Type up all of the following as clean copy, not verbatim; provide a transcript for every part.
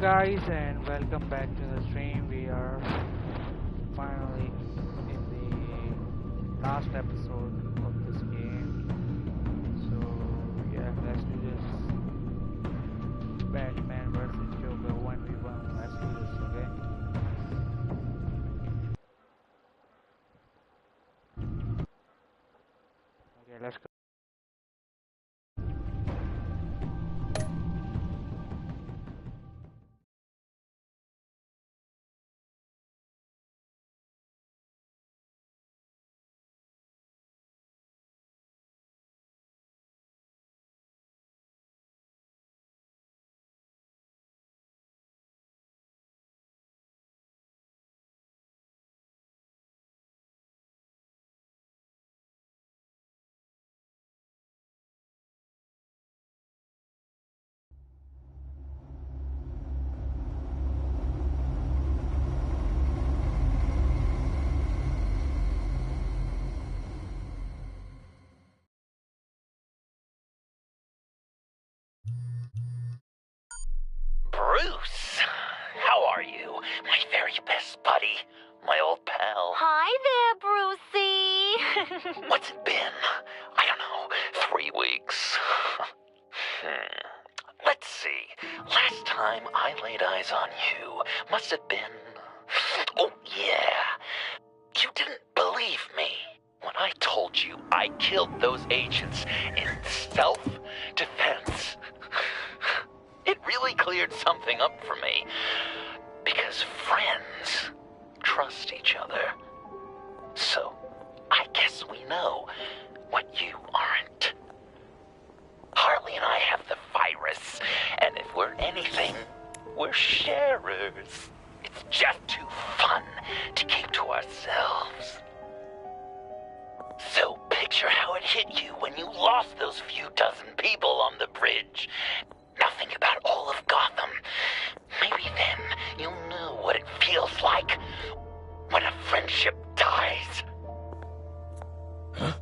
Guys, and welcome back to the stream. We are finally in the last episode of this game. So yeah, let's do this. Batman versus Joker 1v1. Let's do this, okay? Okay, let's go. Bruce, how are you? My very best buddy, my old pal. Hi there, Brucey. What's it been? I don't know, 3 weeks. Let's see. Last time I laid eyes on you must have been... Oh, yeah. You didn't believe me when I told you I killed those agents in self-defense. It really cleared something up for me, because friends trust each other. So, I guess we know what you aren't. Harley and I have the virus, and if we're anything, we're sharers. It's just too fun to keep to ourselves. So picture how it hit you when you lost those few dozen people on the bridge. Nothing about all of Gotham. Maybe then you'll know what it feels like when a friendship dies. Huh?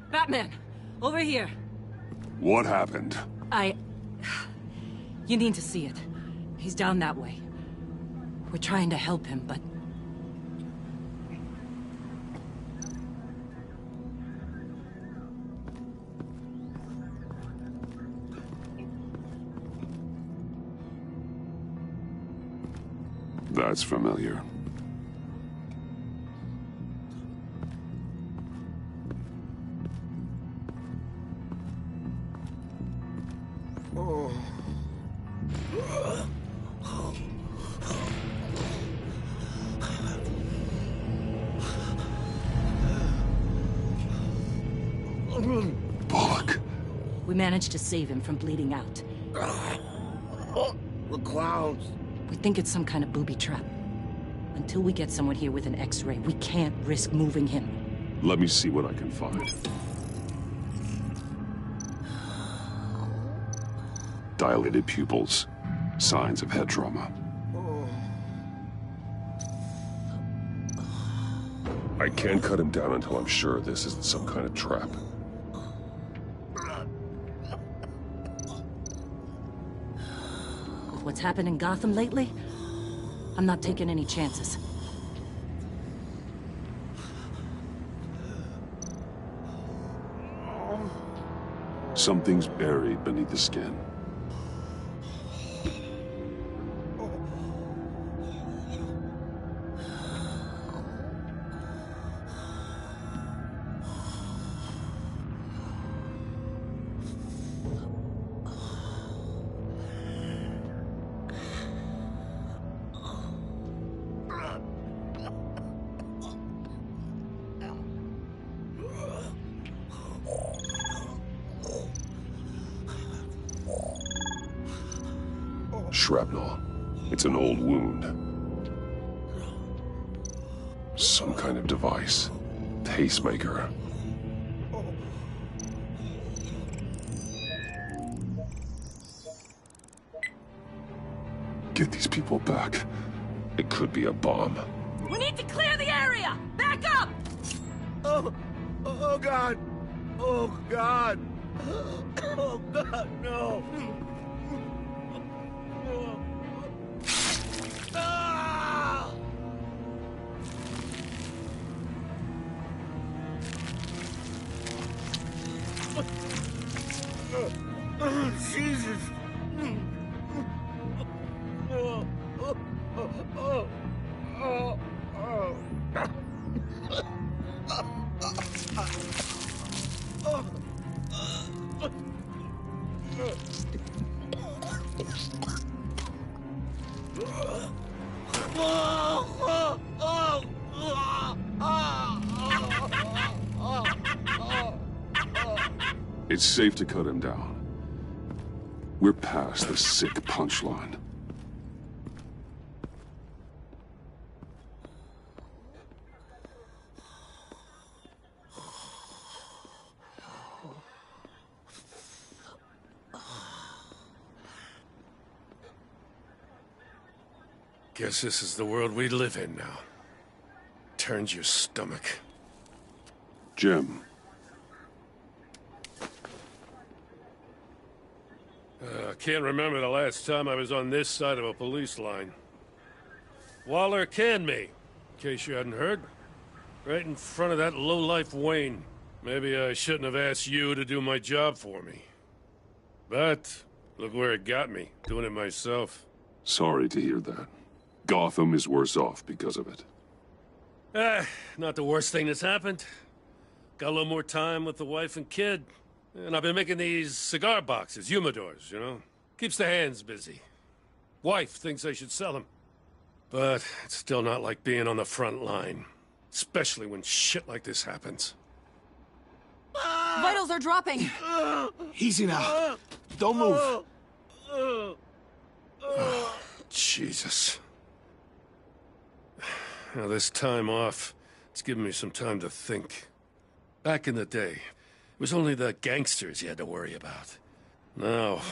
Batman! Over here! What happened? You need to see it. He's down that way. We're trying to help him, but... That's familiar. Bullock. We managed to save him from bleeding out. The clouds. We think it's some kind of booby trap. Until we get someone here with an X-ray, we can't risk moving him. Let me see what I can find. Dilated pupils. Signs of head trauma. I can't cut him down until I'm sure this isn't some kind of trap. With what's happened in Gotham lately, I'm not taking any chances. Something's buried beneath the skin. Shrapnel. It's an old wound. Some kind of device. Pacemaker. Get these people back. It could be a bomb. We need to clear the area! Back up! Oh God! Oh God! Oh God, no! Ah! Jesus! It's safe to cut him down. We're past the sick punchline. Guess this is the world we live in now. Turns your stomach. Jim. I can't remember the last time I was on this side of a police line. Waller canned me, in case you hadn't heard. Right in front of that lowlife Wayne. Maybe I shouldn't have asked you to do my job for me. But, look where it got me, doing it myself. Sorry to hear that. Gotham is worse off because of it. Not the worst thing that's happened. Got a little more time with the wife and kid. And I've been making these cigar boxes, humidors, you know? Keeps the hands busy. Wife thinks I should sell them. But it's still not like being on the front line. Especially when shit like this happens. Vitals are dropping! Easy now. Don't move. Oh, Jesus. Now, this time off, it's given me some time to think. Back in the day, it was only the gangsters you had to worry about. Now,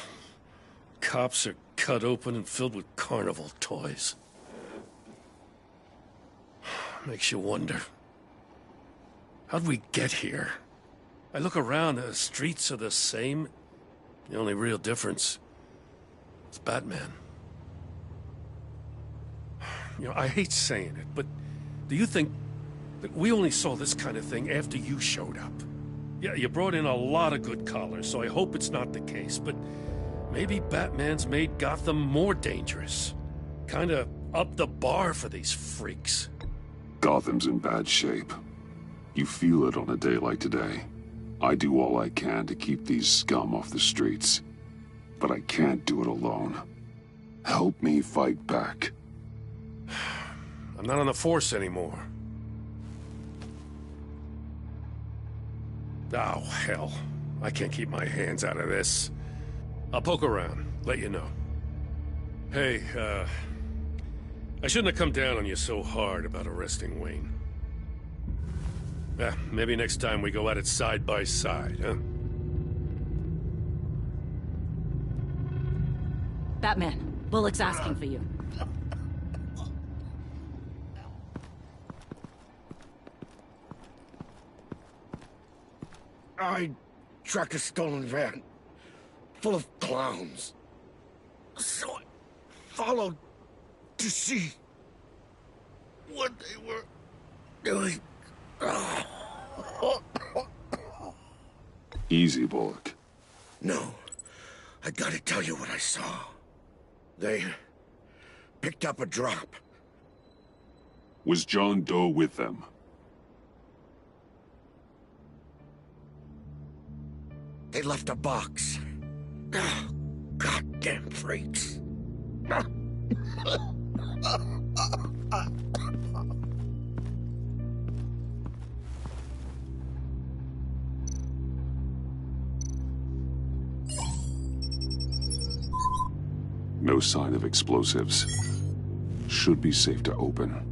cops are cut open and filled with carnival toys. Makes you wonder. How'd we get here? I look around, the streets are the same. The only real difference is Batman. You know, I hate saying it, but do you think that we only saw this kind of thing after you showed up? Yeah, you brought in a lot of good callers, so I hope it's not the case, but maybe Batman's made Gotham more dangerous. Kinda up the bar for these freaks. Gotham's in bad shape. You feel it on a day like today. I do all I can to keep these scum off the streets, but I can't do it alone. Help me fight back. I'm not on the force anymore. Oh, hell. I can't keep my hands out of this. I'll poke around, let you know. Hey, I shouldn't have come down on you so hard about arresting Wayne. Maybe next time we go at it side by side, huh? Batman, Bullock's asking for you. I tracked a stolen van full of clowns. So I followed to see what they were doing. Easy, Bullock. No, I gotta tell you what I saw. They picked up a drop. Was John Doe with them? They left a box. Oh, goddamn freaks. No sign of explosives. Should be safe to open.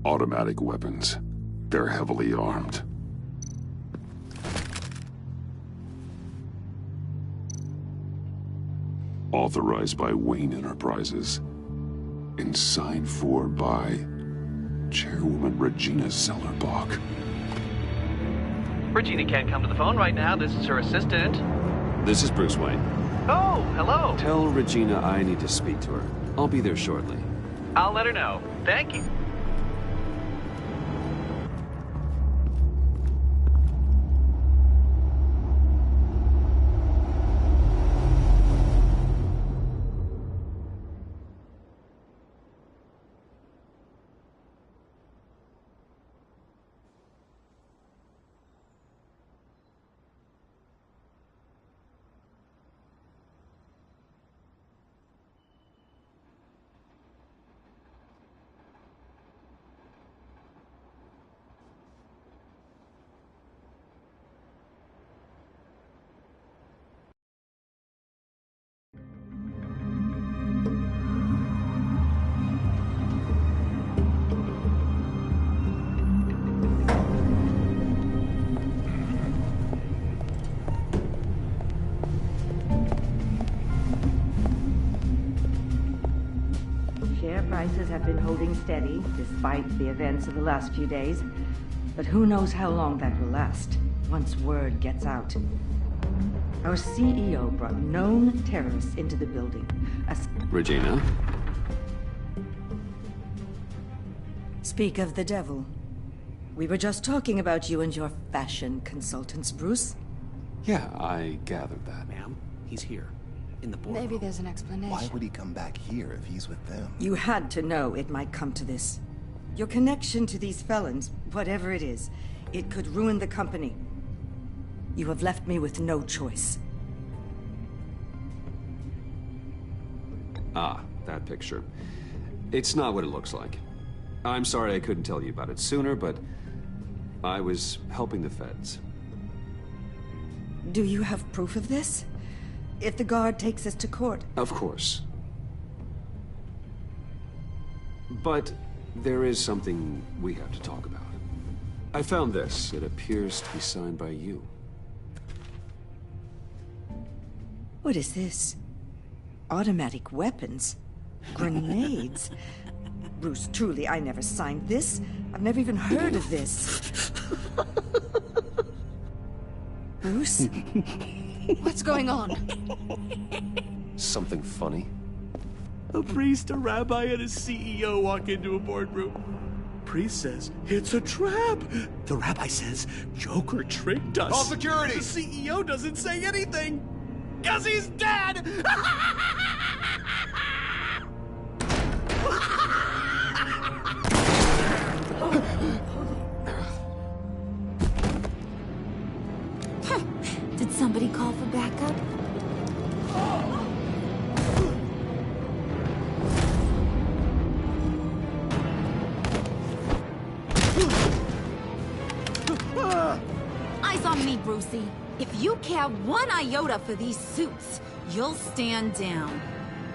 Automatic weapons. They're heavily armed. Authorized by Wayne Enterprises. And signed for by Chairwoman Regina Zellerbach. Regina can't come to the phone right now. This is her assistant. This is Bruce Wayne. Oh, hello. Tell Regina I need to speak to her. I'll be there shortly. I'll let her know. Thank you. Share prices have been holding steady despite the events of the last few days. But who knows how long that will last once word gets out. Our CEO brought known terrorists into the building. Regina? Speak of the devil. We were just talking about you and your fashion consultants, Bruce. Yeah, I gathered that. Ma'am, he's here. In the boardroom. Maybe there's an explanation. Why would he come back here if he's with them? You had to know it might come to this. Your connection to these felons, whatever it is, it could ruin the company. You have left me with no choice. Ah, that picture. It's not what it looks like. I'm sorry I couldn't tell you about it sooner, but I was helping the feds. Do you have proof of this? If the guard takes us to court? Of course. But there is something we have to talk about. I found this. It appears to be signed by you. What is this? Automatic weapons? Grenades? Bruce, truly, I never signed this. I've never even heard of this. Bruce? What's going on? Something funny? A priest, a rabbi, and a CEO walk into a boardroom. Priest says, it's a trap. The rabbi says, Joker tricked us. Call security! The CEO doesn't say anything, 'cause he's dead! Did somebody call for backup? Eyes on me, Brucey. If you care one iota for these suits, you'll stand down.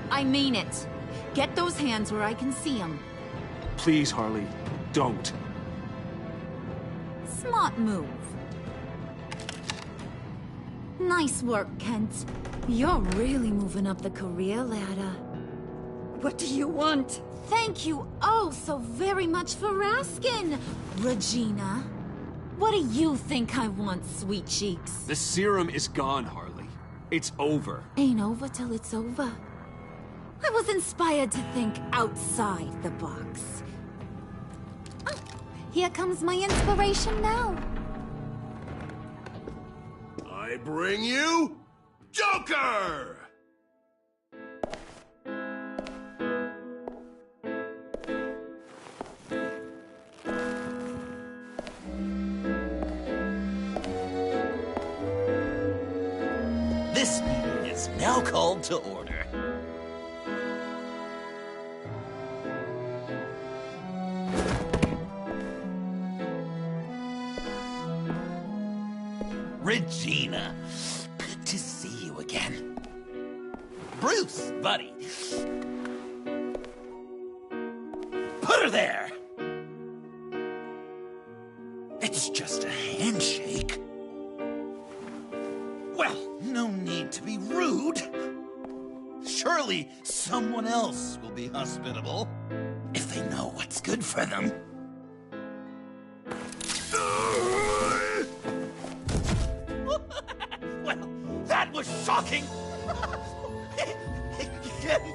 I mean it. Get those hands where I can see them. Please, Harley, don't. Smart move. Nice work, Kent. You're really moving up the career ladder. What do you want? Thank you oh so very much for asking, Regina. What do you think I want, sweet cheeks? The serum is gone, Harley. It's over. Ain't over till it's over. I was inspired to think outside the box. Oh, here comes my inspiration now. I bring you Joker! This meeting is now called to order. Regina, good to see you again. Bruce, buddy. Put her there! Well, no need to be rude. Surely someone else will be hospitable if they know what's good for them. Well, that was shocking.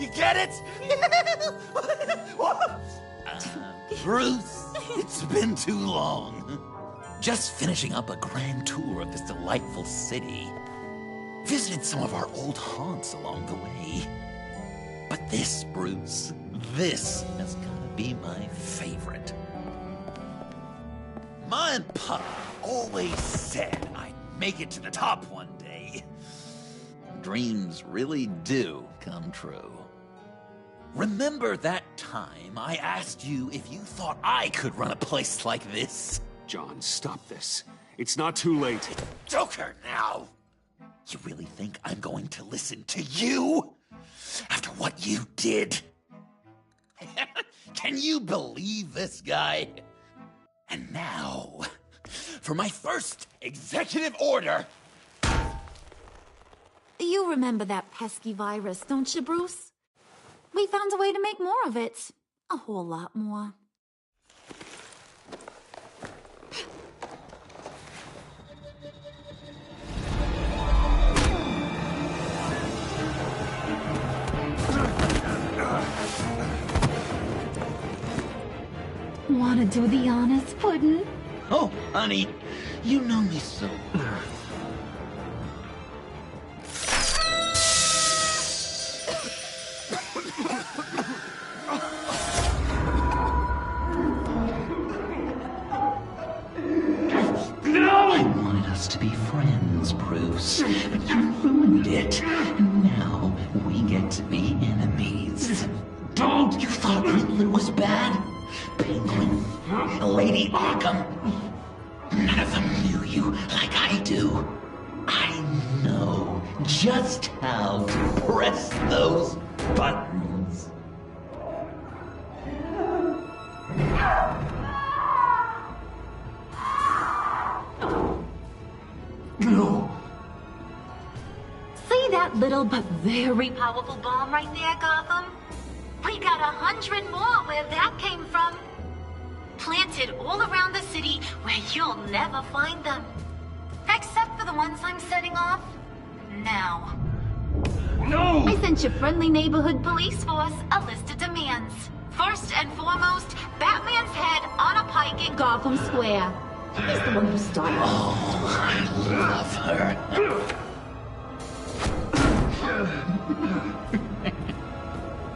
You get it? Bruce, it's been too long. Just finishing up a grand tour of this delightful city. Visited some of our old haunts along the way. But this, Bruce, this has gotta be my favorite. Ma and Pa always said I'd make it to the top one day. Dreams really do come true. Remember that time I asked you if you thought I could run a place like this? John, stop this. It's not too late. Joker now! You really think I'm going to listen to you? After what you did? Can you believe this guy? And now, for my first executive order. You remember that pesky virus, don't you, Bruce? We found a way to make more of it. A whole lot more. Wanna do the honors, Puddin'? Oh, honey, you know me so well. I wanted us to be friends, Bruce, but you ruined it. And now we get to be enemies. Don't! You thought Riddler was bad? Penguin, Lady Arkham. None of them knew you like I do. I know just how to press those buttons. No. See that little but very powerful bomb right there, Gotham? We got 100 more where that came from. Planted all around the city where you'll never find them. Except for the ones I'm setting off now. No! I sent your friendly neighborhood police force a list of demands. First and foremost, Batman's head on a pike in Gotham Square. He's the one who started. Oh, I love her.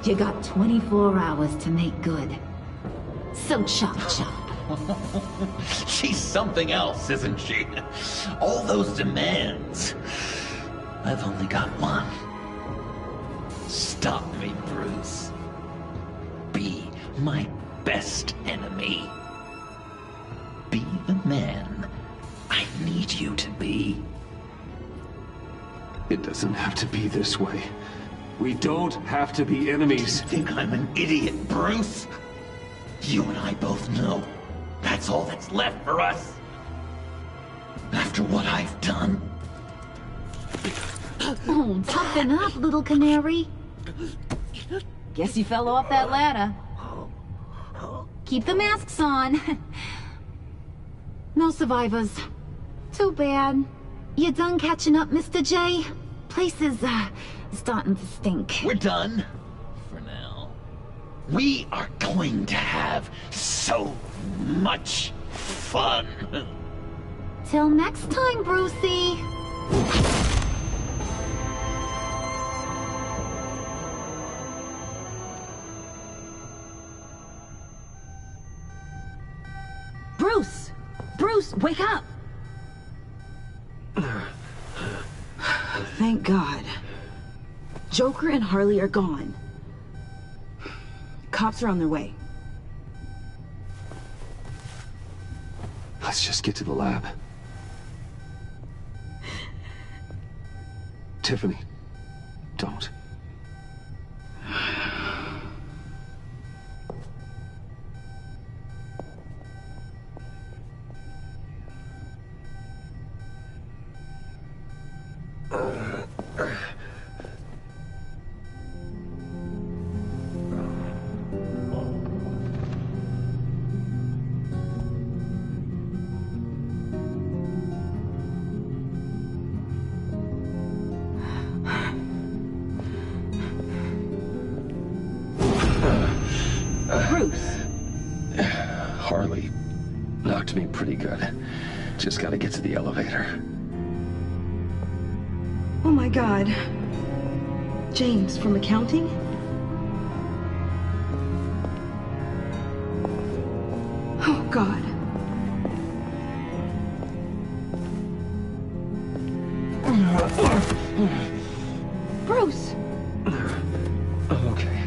You got 24 hours to make good. So chop chop. She's something else, isn't she? All those demands. I've only got one. Stop me, Bruce. Be my best enemy. Be the man I need you to be. It doesn't have to be this way. We don't have to be enemies. You think I'm an idiot, Bruce? You and I both know that's all that's left for us. After what I've done. Oh, toughen up, little canary. Guess you fell off that ladder. Keep the masks on. No survivors. Too bad. You done catching up, Mr. J? Place is, starting to stink. We're done. For now. We are going to have so much fun. Till next time, Brucey. Bruce! Bruce, wake up! Thank God. Joker and Harley are gone. Cops are on their way. Let's just get to the lab. Tiffany, don't. Bruce. Harley knocked me pretty good. Just gotta get to the elevator. Oh my God. James from accounting? Oh God. Bruce! Okay.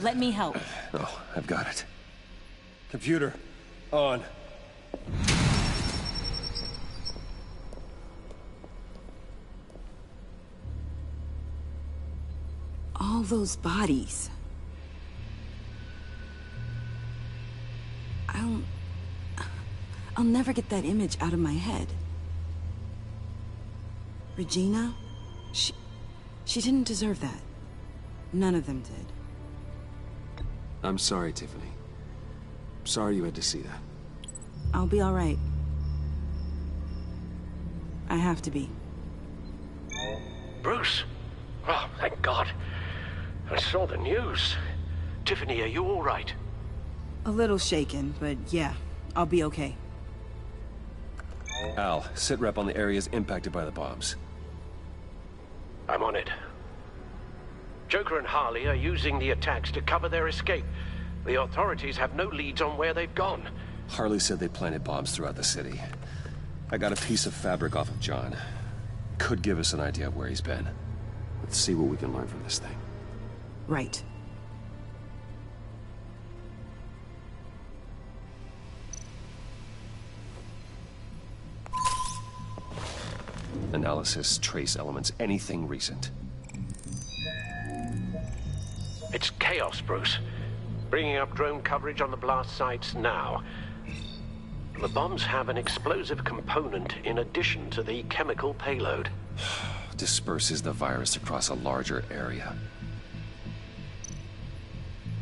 Let me help. Oh, I've got it. Computer, on. All those bodies. I'll never get that image out of my head. Regina? She didn't deserve that. None of them did. I'm sorry, Tiffany. Sorry you had to see that. I'll be all right. I have to be. Bruce? Oh, thank God. I saw the news. Tiffany, are you all right? A little shaken, but yeah, I'll be okay. Al, sit rep on the areas impacted by the bombs. I'm on it. Joker and Harley are using the attacks to cover their escape. The authorities have no leads on where they've gone. Harley said they planted bombs throughout the city. I got a piece of fabric off of John. Could give us an idea of where he's been. Let's see what we can learn from this thing. Right. Analysis, trace elements, anything recent. It's chaos, Bruce. Bringing up drone coverage on the blast sites now. The bombs have an explosive component in addition to the chemical payload. Disperses the virus across a larger area.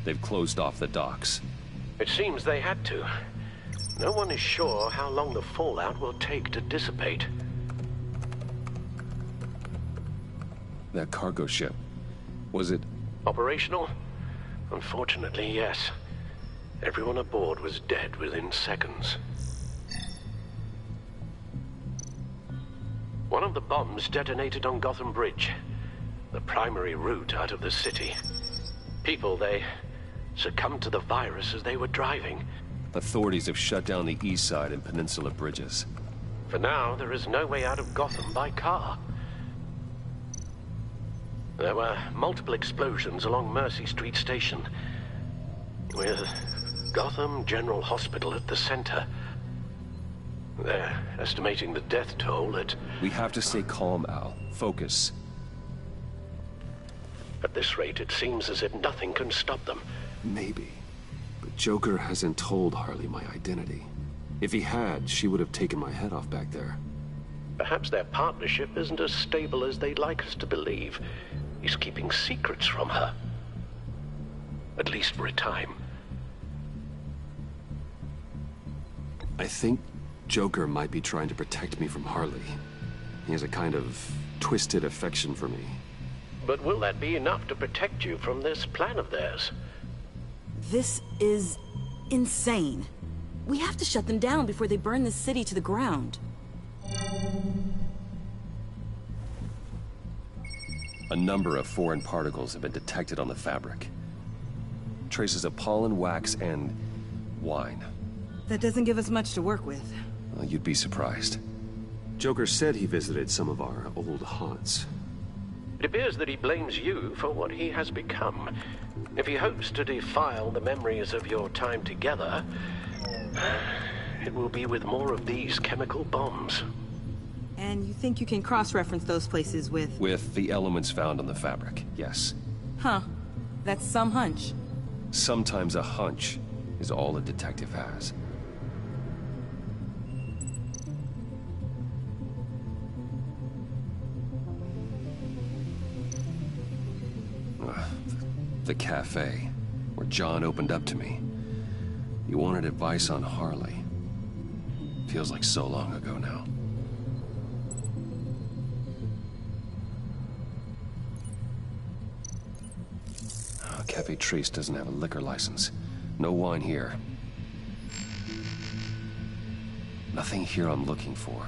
They've closed off the docks. It seems they had to. No one is sure how long the fallout will take to dissipate. That cargo ship, was it... Operational? Unfortunately, yes. Everyone aboard was dead within seconds. One of the bombs detonated on Gotham Bridge, the primary route out of the city. People, they succumbed to the virus as they were driving. Authorities have shut down the east side and peninsula bridges. For now, there is no way out of Gotham by car. There were multiple explosions along Mercy Street Station, with Gotham General Hospital at the center. They're estimating the death toll at... We have to stay calm, Al. Focus. At this rate, it seems as if nothing can stop them. Maybe. But Joker hasn't told Harley my identity. If he had, she would have taken my head off back there. Perhaps their partnership isn't as stable as they'd like us to believe. He's keeping secrets from her. At least for a time. I think Joker might be trying to protect me from Harley. He has a kind of twisted affection for me. But will that be enough to protect you from this plan of theirs? This is insane. We have to shut them down before they burn this city to the ground. A number of foreign particles have been detected on the fabric. Traces of pollen, wax, and wine. That doesn't give us much to work with. Well, you'd be surprised. Joker said he visited some of our old haunts. It appears that he blames you for what he has become. If he hopes to defile the memories of your time together, it will be with more of these chemical bombs. And you think you can cross-reference those places with... With the elements found on the fabric, yes. Huh. That's some hunch. Sometimes a hunch is all a detective has. The cafe, where John opened up to me. He wanted advice on Harley. Feels like so long ago now. Cafe Triste doesn't have a liquor license. No wine here. Nothing here I'm looking for.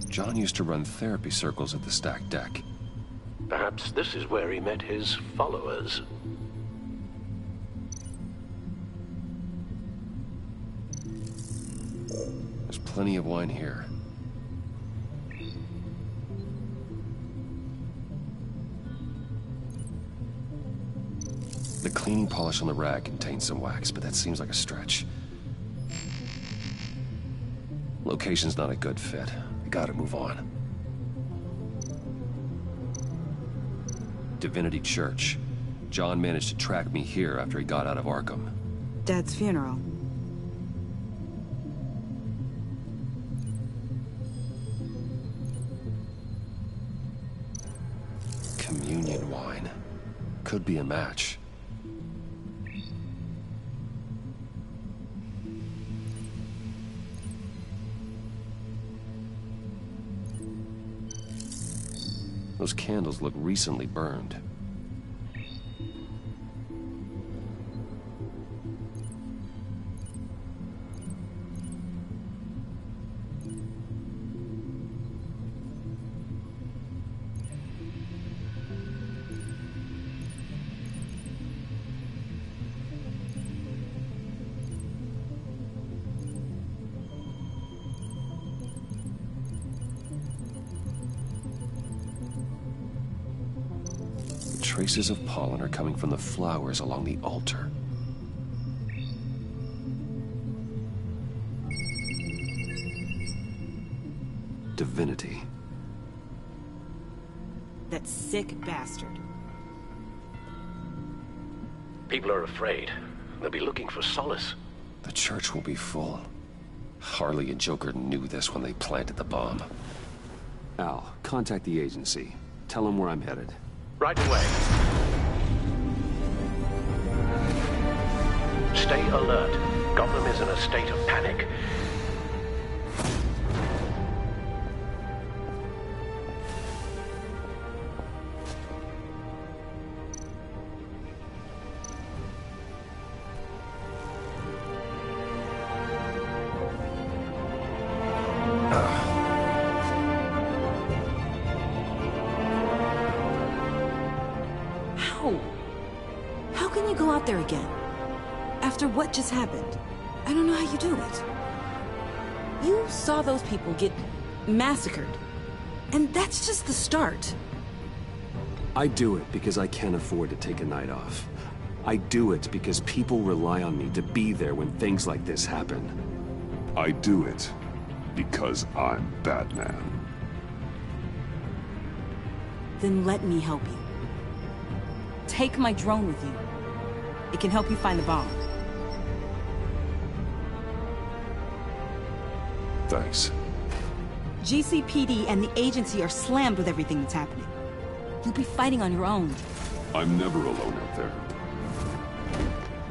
John used to run therapy circles at the Stacked Deck. Perhaps this is where he met his followers. There's plenty of wine here. The cleaning polish on the rag contains some wax, but that seems like a stretch. Location's not a good fit. I gotta move on. Divinity Church. John managed to track me here after he got out of Arkham. Dad's funeral. Communion wine. Could be a match. Those candles look recently burned. Traces of pollen are coming from the flowers along the altar. Divinity. That sick bastard. People are afraid. They'll be looking for solace. The church will be full. Harley and Joker knew this when they planted the bomb. Al, contact the agency. Tell them where I'm headed. Right away. Stay alert. Gotham is in a state of panic. How can you go out there again? After what just happened? I don't know how you do it. You saw those people get massacred. And that's just the start. I do it because I can't afford to take a night off. I do it because people rely on me to be there when things like this happen. I do it because I'm Batman. Then let me help you. Take my drone with you. It can help you find the bomb. Thanks. GCPD and the agency are slammed with everything that's happening. You'll be fighting on your own. I'm never alone out there.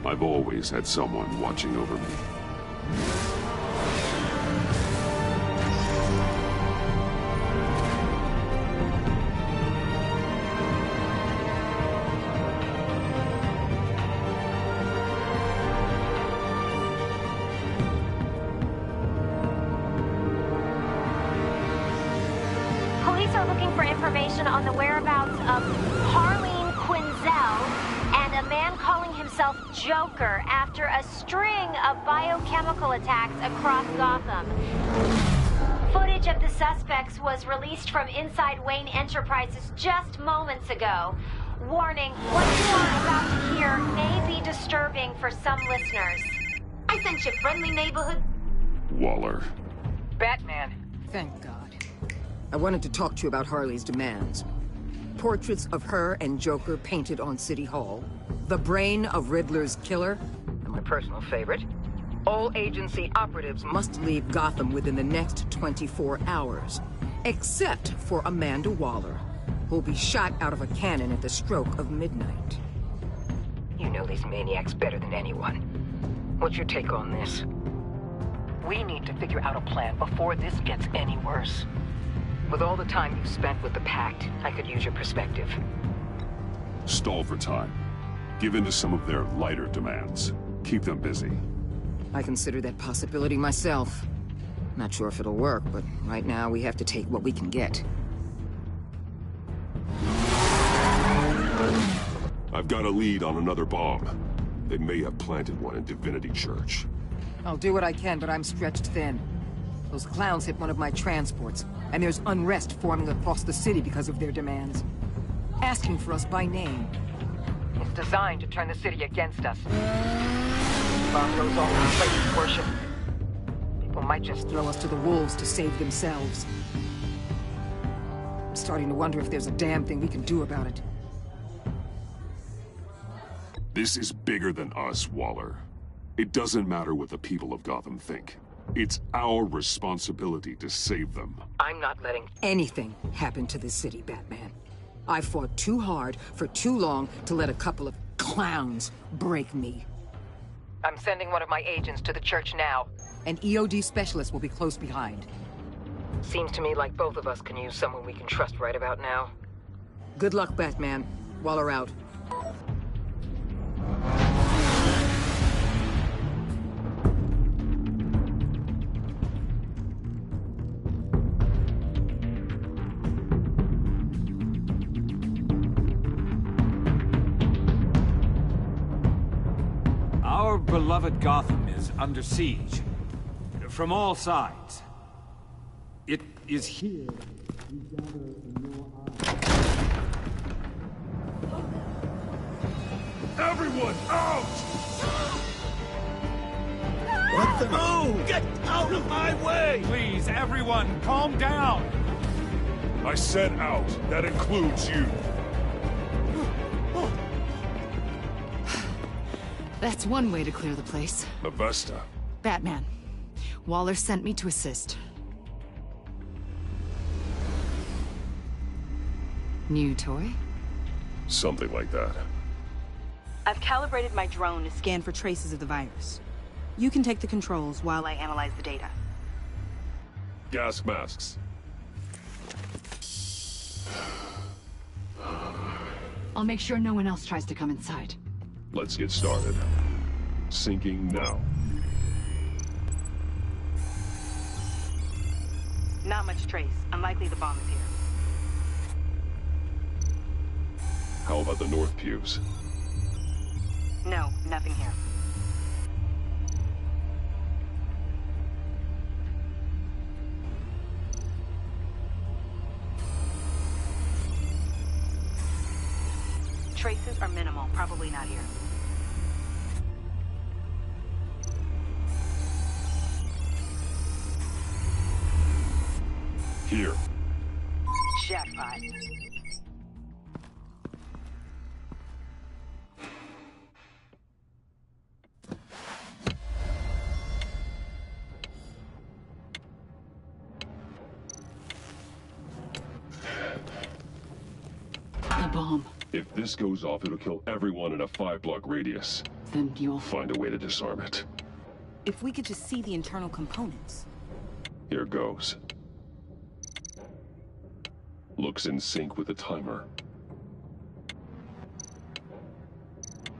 I've always had someone watching over me. Police are looking for information on the whereabouts of Harleen Quinzel and a man calling himself Joker after a string of biochemical attacks across Gotham. Footage of the suspects was released from inside Wayne Enterprises just moments ago. Warning, what you are about to hear may be disturbing for some listeners. I sent you friendly neighborhood... Waller. Batman. Thank God. I wanted to talk to you about Harley's demands. Portraits of her and Joker painted on City Hall. The brain of Riddler's killer. And my personal favorite. All agency operatives must leave Gotham within the next 24 hours. Except for Amanda Waller, who'll be shot out of a cannon at the stroke of midnight. You know these maniacs better than anyone. What's your take on this? We need to figure out a plan before this gets any worse. With all the time you've spent with the Pact, I could use your perspective. Stall for time. Give in to some of their lighter demands. Keep them busy. I consider that possibility myself. Not sure if it'll work, but right now we have to take what we can get. I've got a lead on another bomb. They may have planted one in Divinity Church. I'll do what I can, but I'm stretched thin. Those clowns hit one of my transports, and there's unrest forming across the city because of their demands. Asking for us by name. It's designed to turn the city against us. Bomb goes all over places worship. People might just throw us to the wolves to save themselves. I'm starting to wonder if there's a damn thing we can do about it. This is bigger than us, Waller. It doesn't matter what the people of Gotham think. It's our responsibility to save them. I'm not letting anything happen to this city, Batman. I fought too hard for too long to let a couple of clowns break me. I'm sending one of my agents to the church now. An EOD specialist will be close behind. Seems to me like both of us can use someone we can trust right about now. Good luck, Batman. Waller out. Our beloved Gotham is under siege. From all sides. It is here we gather in your eyes. Everyone, out! What the? Oh! Get out of my way! Please, everyone, calm down! I said out. That includes you. That's one way to clear the place. Mavesta. Batman. Waller sent me to assist. New toy? Something like that. I've calibrated my drone to scan for traces of the virus. You can take the controls while I analyze the data. Gas masks. I'll make sure no one else tries to come inside. Let's get started. Syncing now. Not much trace. Unlikely the bomb is here. How about the north pews? No, nothing here. Traces are minimal. Probably not here. Here. Jackpot. If this goes off, it'll kill everyone in a 5-block radius. Then you'll find a way to disarm it. If we could just see the internal components. Here goes. Looks in sync with the timer.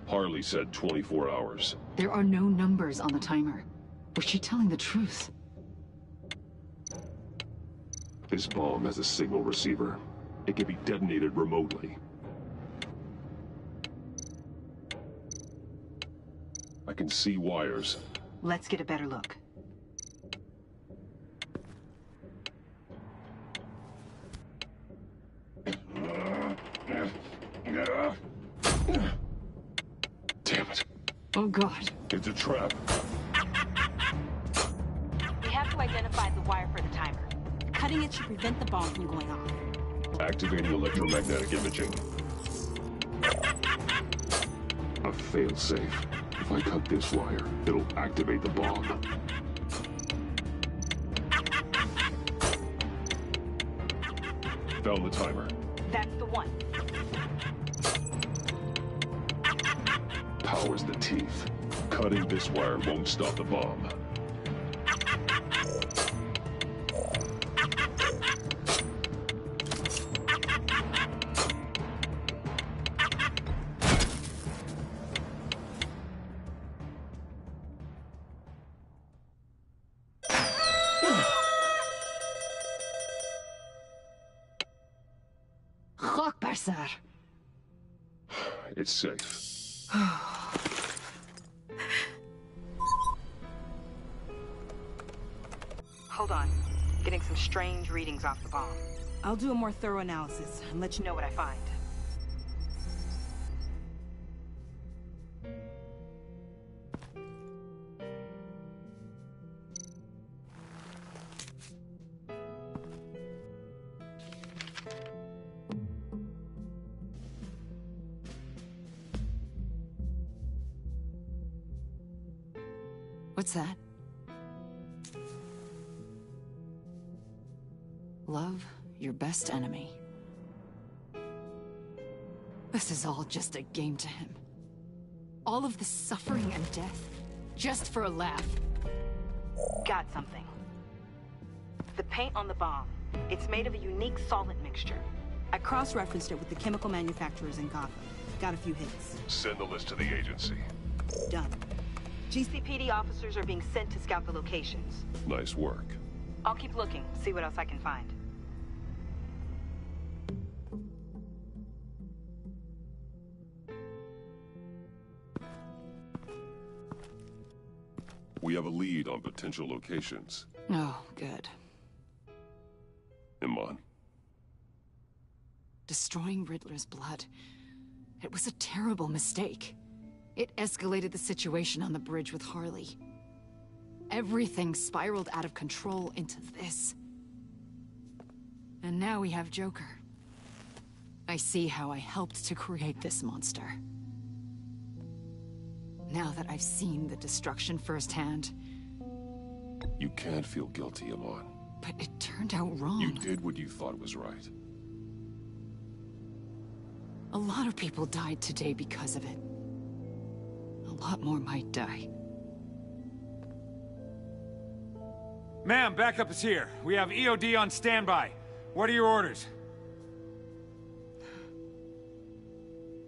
Harley said 24 hours. There are no numbers on the timer. Was she telling the truth? This bomb has a signal receiver. It can be detonated remotely. I can see wires. Let's get a better look. Damn it. Oh, God. It's a trap. We have to identify the wire for the timer. Cutting it should prevent the bomb from going off. Activating electromagnetic imaging. A failsafe. If I cut this wire, it'll activate the bomb. Found the timer. That's the one. Power's the teeth. Cutting this wire won't stop the bomb. It's safe. Hold on. Getting some strange readings off the bomb. I'll do a more thorough analysis and let you know what I find. What's that? Love your best enemy. This is all just a game to him. All of this suffering and death, just for a laugh. Got something. The paint on the bomb. It's made of a unique solvent mixture. I cross-referenced it with the chemical manufacturers in Gotham. Got a few hits. Send the list to the agency. Done. GCPD officers are being sent to scout the locations. Nice work. I'll keep looking, see what else I can find. We have a lead on potential locations. Oh, good. Iman. Destroying Riddler's blood. It was a terrible mistake. It escalated the situation on the bridge with Harley. Everything spiraled out of control into this. And now we have Joker. I see how I helped to create this monster. Now that I've seen the destruction firsthand... You can't feel guilty, Iman. But it turned out wrong. You did what you thought was right. A lot of people died today because of it. A lot more might die. Ma'am, backup is here. We have EOD on standby. What are your orders?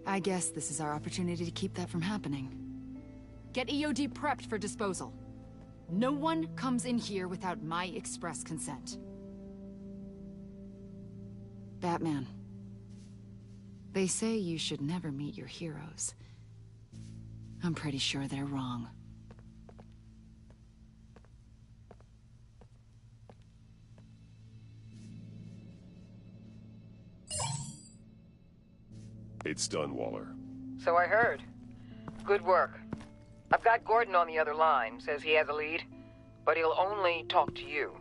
I guess this is our opportunity to keep that from happening. Get EOD prepped for disposal. No one comes in here without my express consent. Batman. They say you should never meet your heroes. I'm pretty sure they're wrong. It's done, Waller. So I heard. Good work. I've got Gordon on the other line, says he has a lead, but he'll only talk to you.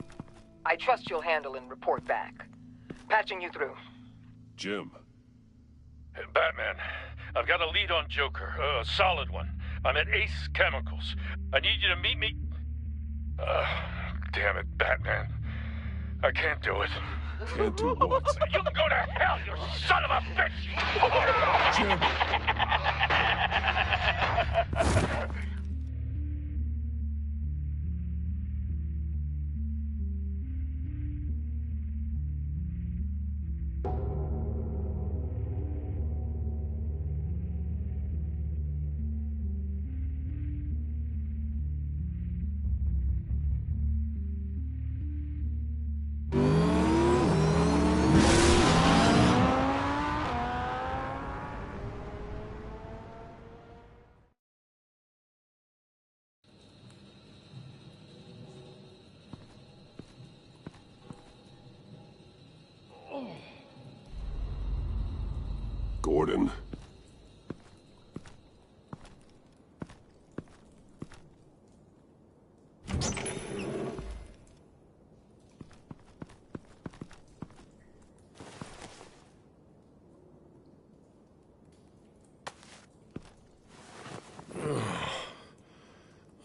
I trust you'll handle and report back. Patching you through. Jim. Hey, Batman, I've got a lead on Joker, a solid one. I'm at Ace Chemicals. I need you to meet me... damn it, Batman. I can't do it. Can't do what? You can go to hell, you son of a bitch! Jim! Gordon.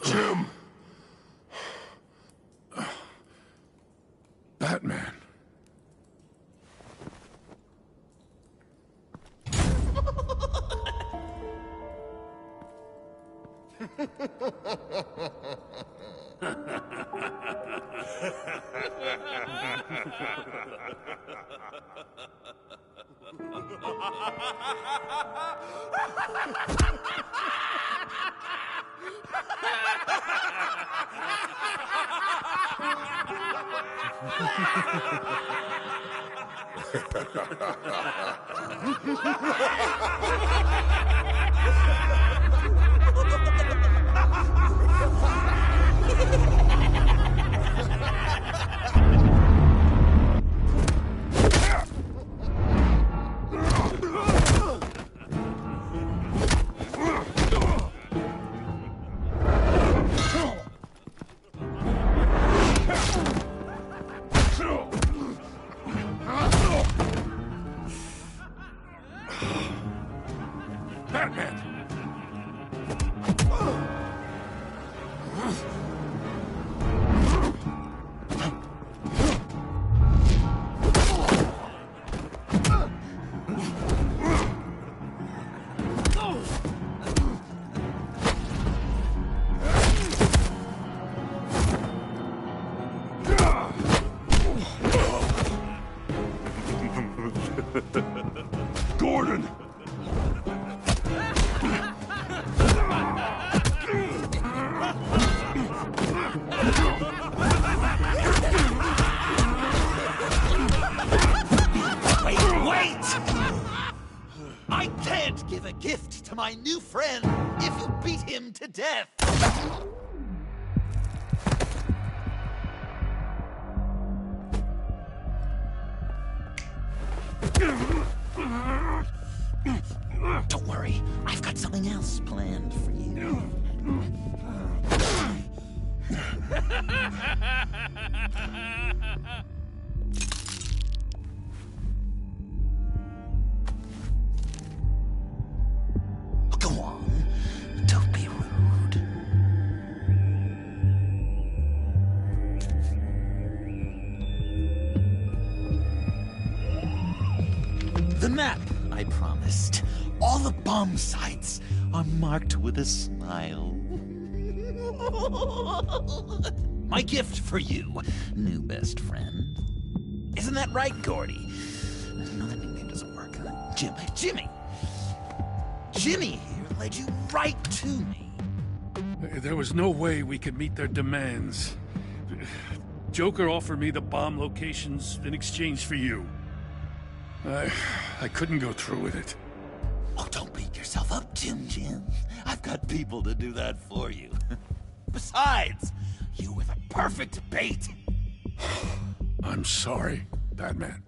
Jim! Batman. Gordon! Wait! I can't give a gift to my new friend if you beat him to death. Don't worry, I've got something else planned for you. Go on, don't be rude. The map I promised. All the bomb sites are marked with a smile. My gift for you, new best friend. Isn't that right, Gordy? No, that nickname doesn't work. Jimmy! Jimmy here led you right to me. There was no way we could meet their demands. Joker offered me the bomb locations in exchange for you. I couldn't go through with it. Oh, don't beat yourself up, Jim. I've got people to do that for you. Besides, you were the perfect bait. I'm sorry, Batman.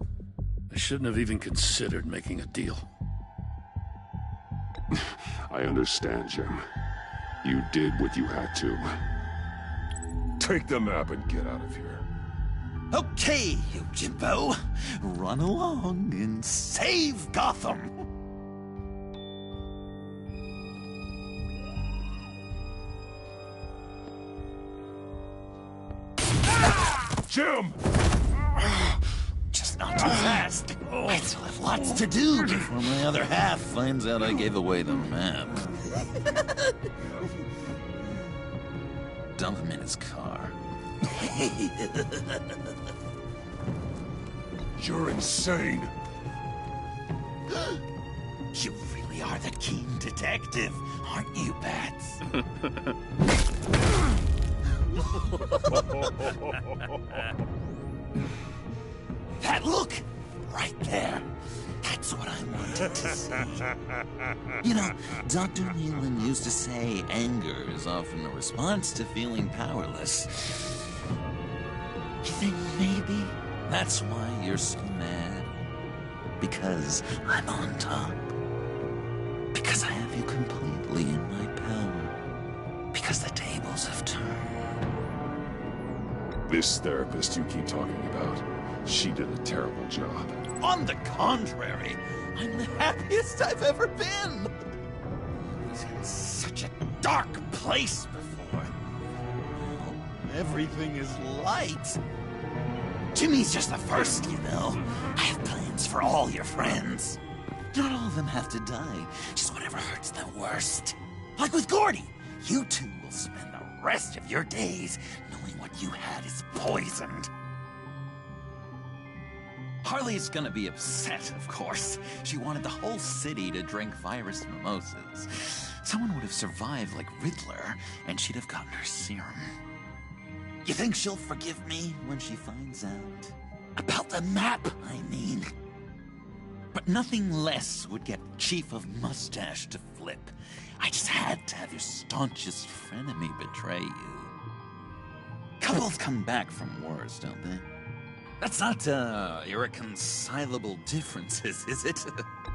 I shouldn't have even considered making a deal. I understand, Jim. You did what you had to. Take the map and get out of here. Okay, you Jimbo. Run along and save Gotham. Jim! Just too fast. I still have lots to do before my other half finds out I gave away the map. Dump him in his car. You're insane. You really are the keen detective, aren't you, Bats? That look! Right there. That's what I wanted to see. You know, Dr. Leland used to say anger is often a response to feeling powerless. You think maybe that's why you're so mad? Because I'm on top. Because I have you completely in my power. Because the tables have turned. This therapist you keep talking about, she did a terrible job. On the contrary, I'm the happiest I've ever been. I was in such a dark place before. Now everything is light. Jimmy's just the first, you know. I have plans for all your friends. Not all of them have to die, just whatever hurts them worst. Like with Gordy, you two will spend the rest of your days knowing what you had is poisoned. Harley's gonna be upset, of course. She wanted the whole city to drink virus mimosas. Someone would have survived like Riddler, and she'd have gotten her serum. You think she'll forgive me when she finds out? About the map, I mean. But nothing less would get Chief of Mustache to flip. I just had to have your staunchest frenemy betray you. Couples come back from wars, don't they? That's not, irreconcilable differences, is it?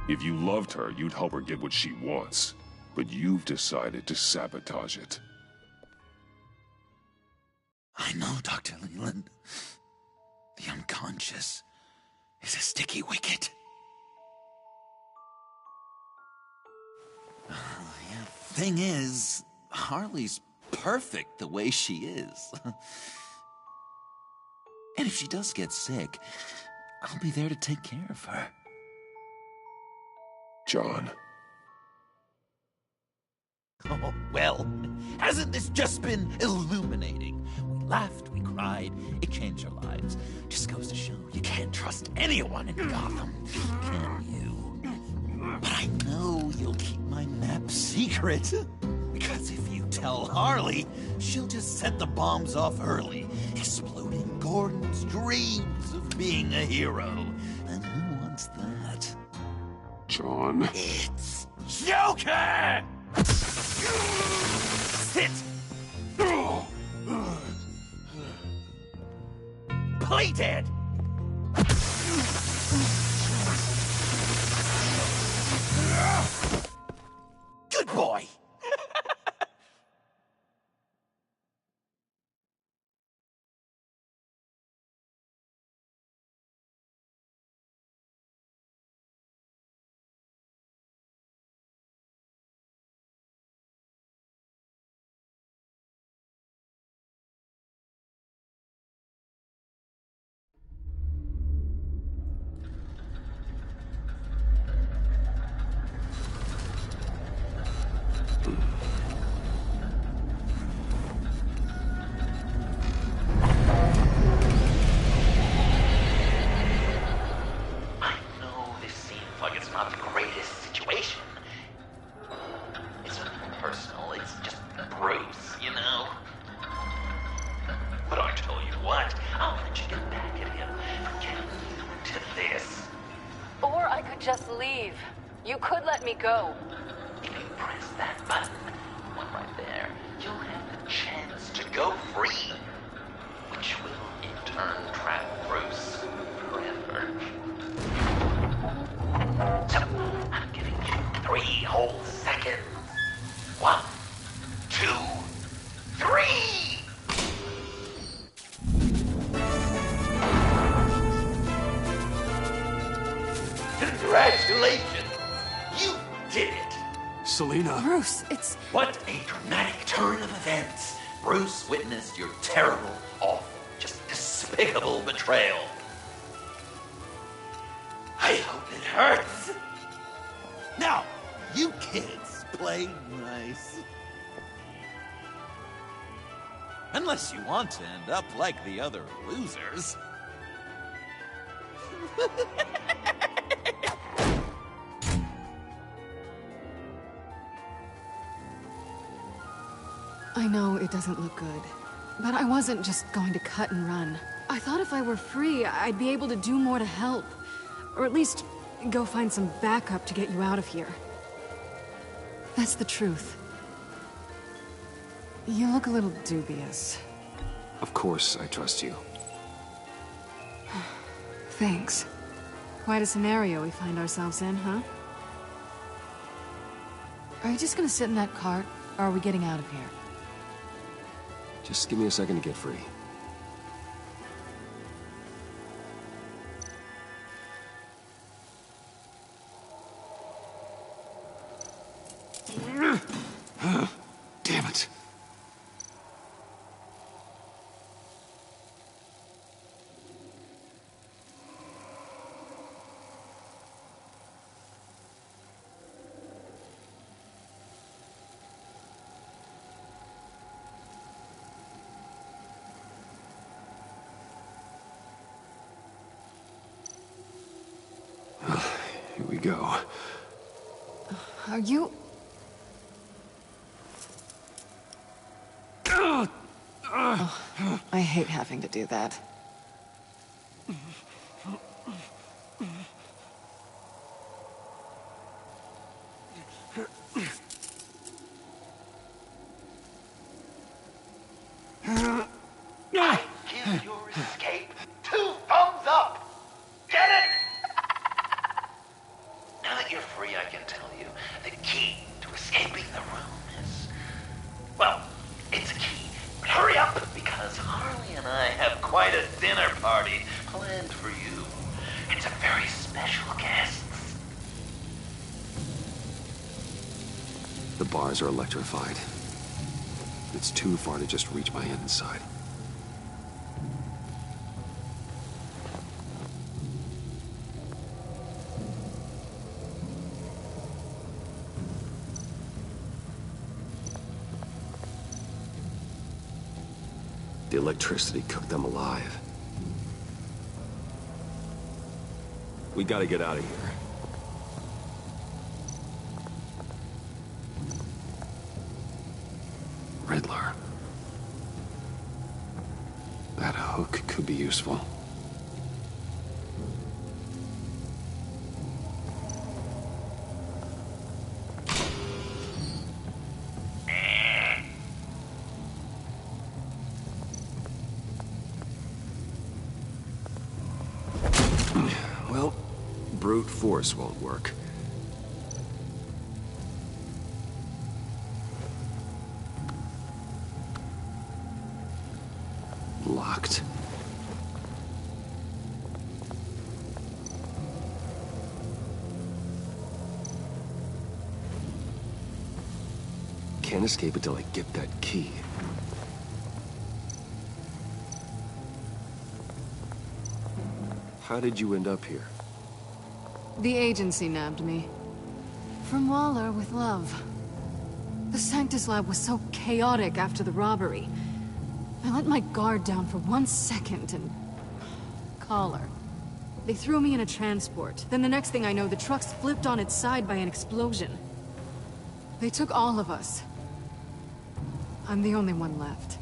If you loved her, you'd help her get what she wants. But you've decided to sabotage it. I know, Dr. Leland. The unconscious is a sticky wicket. Yeah, thing is, Harley's perfect the way she is. And if she does get sick, I'll be there to take care of her. John. Oh, well, hasn't this just been illuminating? We laughed, we cried, it changed our lives. Just goes to show you can't trust anyone in Gotham, can you? But I know you'll keep my map secret. Because if you tell Harley, she'll just set the bombs off early, exploding Gordon's dreams of being a hero. And who wants that? John. It's Joker! Sit! Play dead! Good boy! Just leave. You could let me go. If you press that button, one right there, you'll have the chance to go free. Which will, in turn, trap Bruce forever. So, I'm giving you 3 whole seconds. 1, 2, 3! Congratulations! You did it! Selina. Bruce, it's... What a dramatic turn of events! Bruce witnessed your terrible, awful, just despicable betrayal. I hope it hurts. Now, you kids play nice. Unless you want to end up like the other losers. I know it doesn't look good, but I wasn't just going to cut and run. I thought if I were free, I'd be able to do more to help. Or at least, go find some backup to get you out of here. That's the truth. You look a little dubious. Of course, I trust you. Thanks. Quite a scenario we find ourselves in, huh? Are you just gonna sit in that cart, or are we getting out of here? Just give me a second to get free. Damn it. Here we go. Are you... Oh, I hate having to do that. I give your escape 2 thumbs up! Get it? Now that you're free, I can tell you the key to escaping the room is... Well, it's a key. But hurry up, because Harley and I have quite a dinner party planned for you. It's a very special guest. The bars are electrified. It's too far to just reach my hand inside. The electricity cooked them alive. We gotta get out of here. Riddler. That hook could be useful. Well, brute force won't work. Locked. Can't escape until I get that key. How did you end up here? The agency nabbed me. From Waller with love. The Sanctus lab was so chaotic after the robbery. I let my guard down for 1 second and... collar. They threw me in a transport. Then the next thing I know, the truck's flipped on its side by an explosion. They took all of us. I'm the only one left.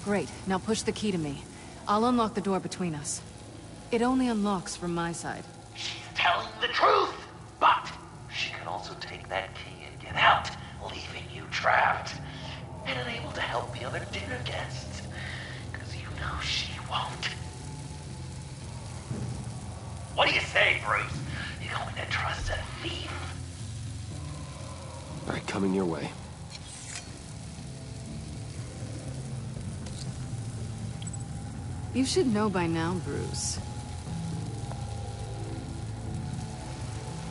Great. Now push the key to me. I'll unlock the door between us. It only unlocks from my side. She's telling the truth, but she can also take that key and get out, leaving you trapped. and unable to help the other dinner guests. Because you know she won't. What do you say, Bruce? You going to trust a thief? All right, coming your way. You should know by now, Bruce.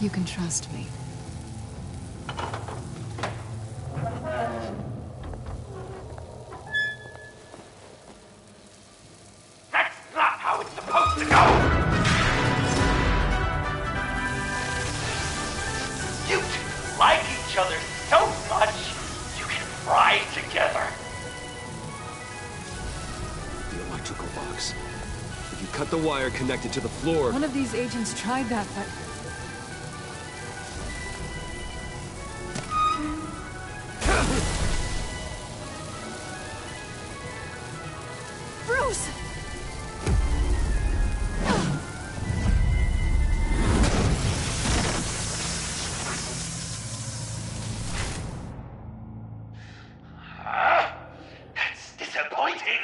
You can trust me. That's not how it's supposed to go! You two like each other so much, you can fry together. The electrical box. If you cut the wire connected to the floor... One of these agents tried that, but... Bruce! That's disappointing.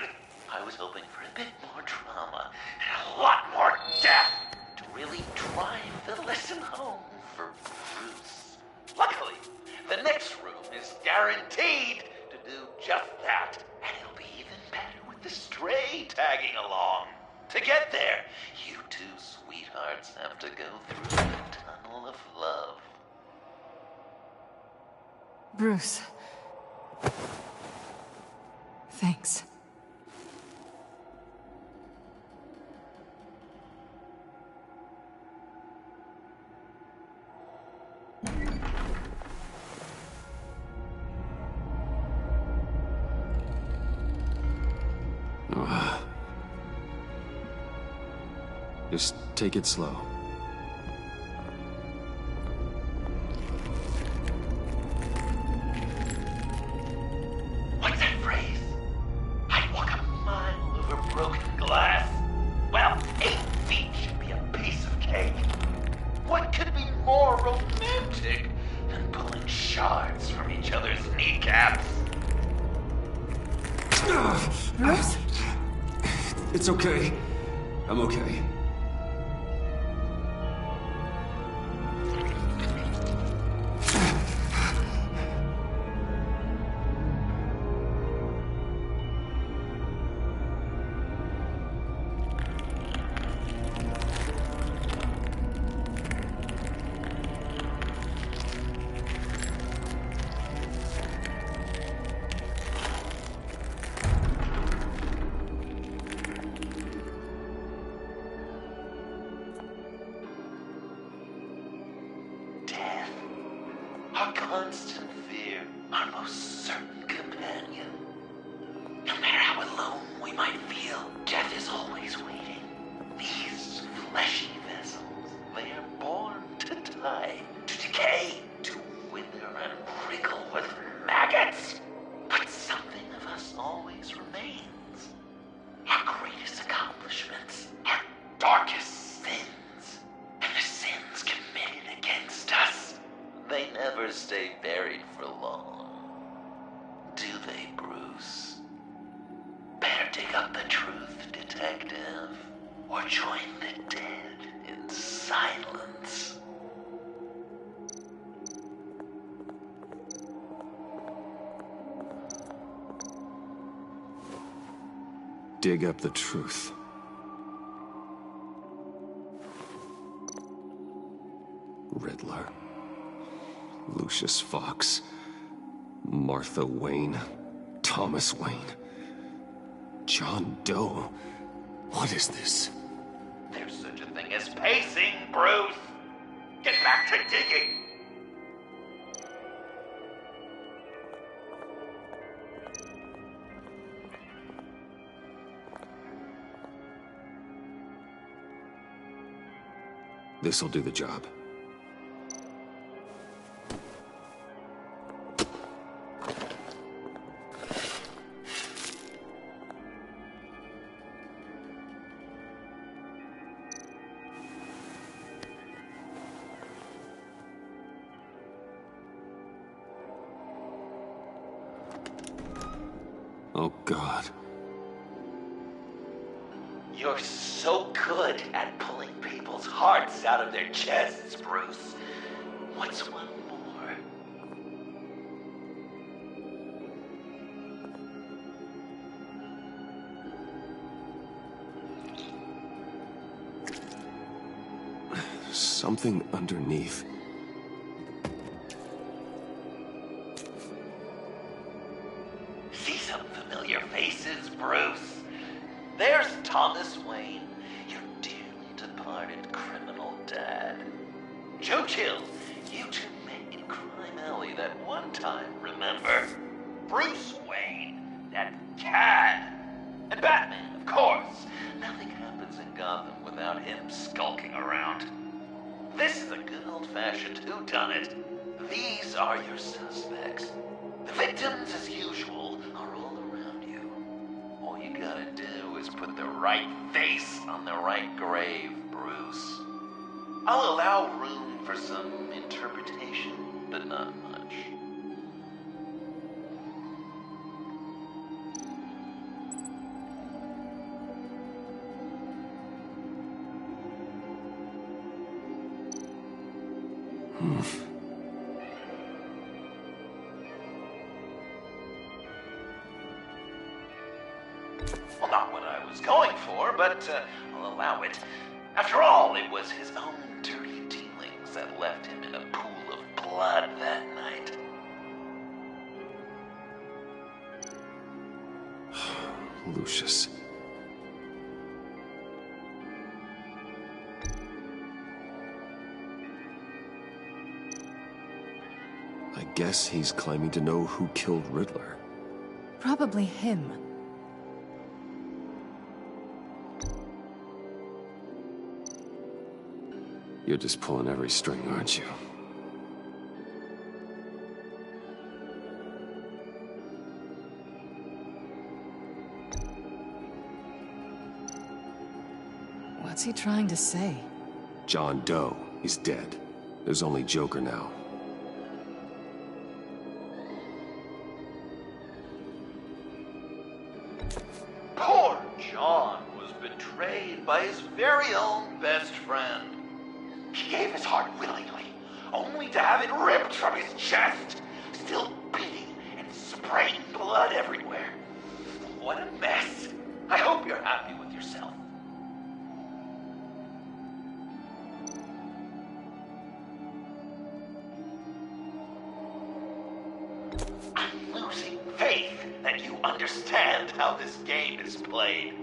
I was hoping for a bit more drama and a lot more death to really drive the lesson home for Bruce. Luckily, the next room is guaranteed to do just that. And it'll be even better with the stray tagging along. To get there, you two sweethearts have to go through the tunnel of love. Bruce. Thanks. Just take it slow. What's that phrase? I'd walk a mile over broken glass. Well, 8 feet should be a piece of cake. What could be more romantic than pulling shards from each other's kneecaps? Bruce? It's okay. I'm okay. Our constant fear, our most certain companion. No matter how alone we might feel, death is always waiting. These fleshy vessels, they are born to die, to decay, to wither and wriggle with maggots. But something of us always remains. Our greatest accomplishments, our darkest sins, and the sins committed against us. They never stay buried for long. Do they, Bruce? Better dig up the truth, detective, or join the dead in silence. Dig up the truth. Riddler. Lucius Fox. Martha Wayne. Thomas Wayne. John Doe. What is this? There's such a thing as pacing, Bruce. Get back to digging. This'll do the job. Oh, God. You're so good at pulling people's hearts out of their chests, Bruce. What's one more? Something underneath. See some familiar faces, Bruce? There's Thomas Wayne, your dearly departed criminal dad. Joe Chill, you two met in Crime Alley that one time, remember? Bruce Wayne, that cad. And Batman, of course. Nothing happens in Gotham without him skulking around. This is a good old-fashioned whodunit. These are your suspects. The victims, as usual, are all around you. All you gotta do is put the right face on the right grave, Bruce. I'll allow room for some interpretation, but not much. Well, not what I was going for, but I'll allow it. After all, it was his own dirty dealings that left him in a pool of blood that night. Lucius. I guess he's claiming to know who killed Riddler. Probably him. You're just pulling every string, aren't you? What's he trying to say? John Doe is dead. There's only Joker now. Poor John was betrayed by his very own best friend. He gave his heart willingly, only to have it ripped from his chest, still beating and spraying blood everywhere. What a mess. I hope you're happy with yourself. I'm losing faith that you understand how this game is played.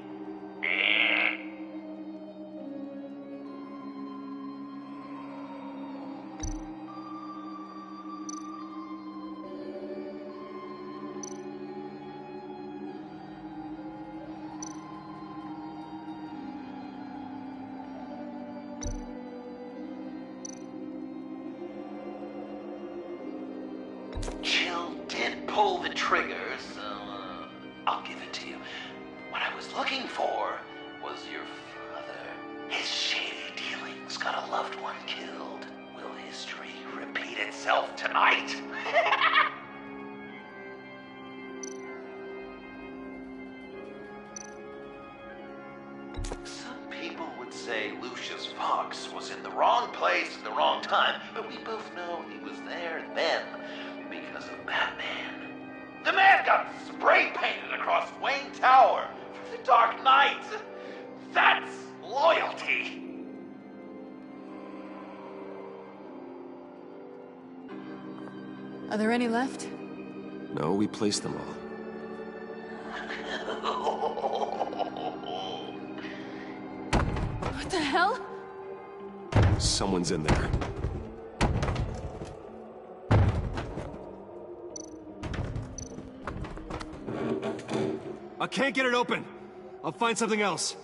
Chill did pull the trigger, so I'll give it to you. What I was looking for was your father. His shady dealings got a loved one killed. Will history repeat itself tonight? Some people would say Lucius Fox was in the wrong place at the wrong time, but we both know he was there then because of Batman. The man got spray painted across Wayne Tower for the Dark Knight. That's loyalty. Are there any left? No, we placed them all. What the hell? Someone's in there. I can't get it open. I'll find something else.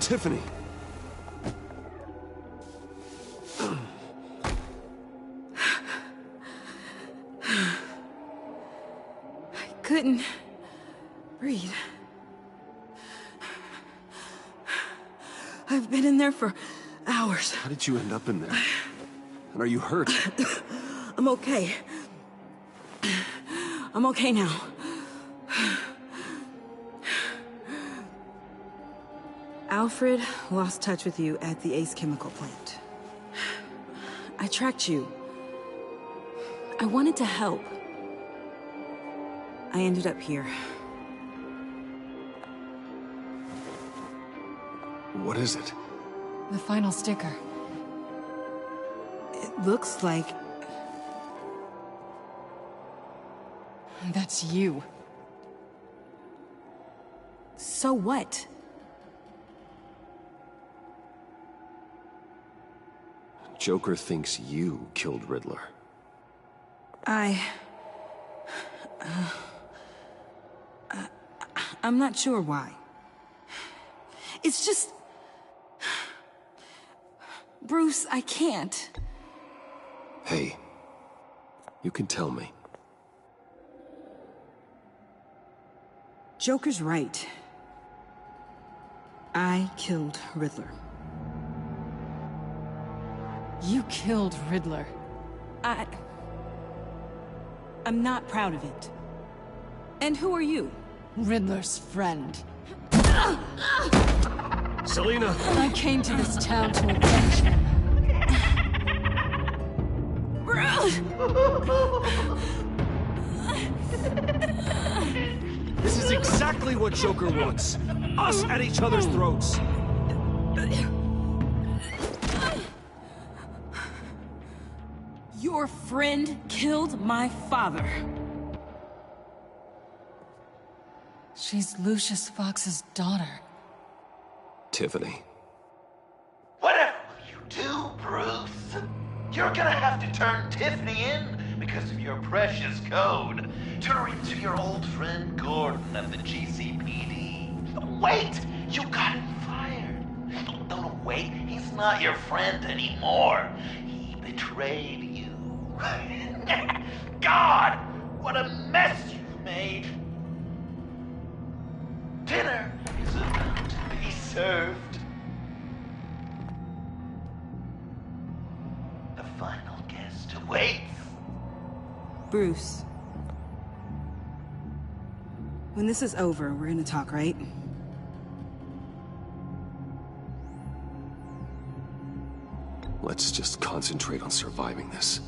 Tiffany. Couldn't breathe. I've been in there for hours. How did you end up in there? And are you hurt? I'm okay. I'm okay now. Alfred lost touch with you at the Ace Chemical plant. I tracked you. I wanted to help. I ended up here. What is it? The final sticker. It looks like... That's you. So what? Joker thinks you killed Riddler. I'm not sure why. It's just... Bruce, I can't. Hey, you can tell me. Joker's right. I killed Riddler. You killed Riddler. I'm not proud of it. And who are you? Riddler's friend. Selina! I came to this town to avenge him. This is exactly what Joker wants. Us at each other's throats. Your friend killed my father. She's Lucius Fox's daughter. Tiffany. Whatever will you do, Bruce? You're gonna have to turn Tiffany in because of your precious code. Turn her into your old friend Gordon at the GCPD. Wait! You got him fired. No, wait. He's not your friend anymore. He betrayed you. God! What a mess you've made! Dinner is about to be served. The final guest awaits. Bruce. When this is over, we're gonna talk, right? Let's just concentrate on surviving this.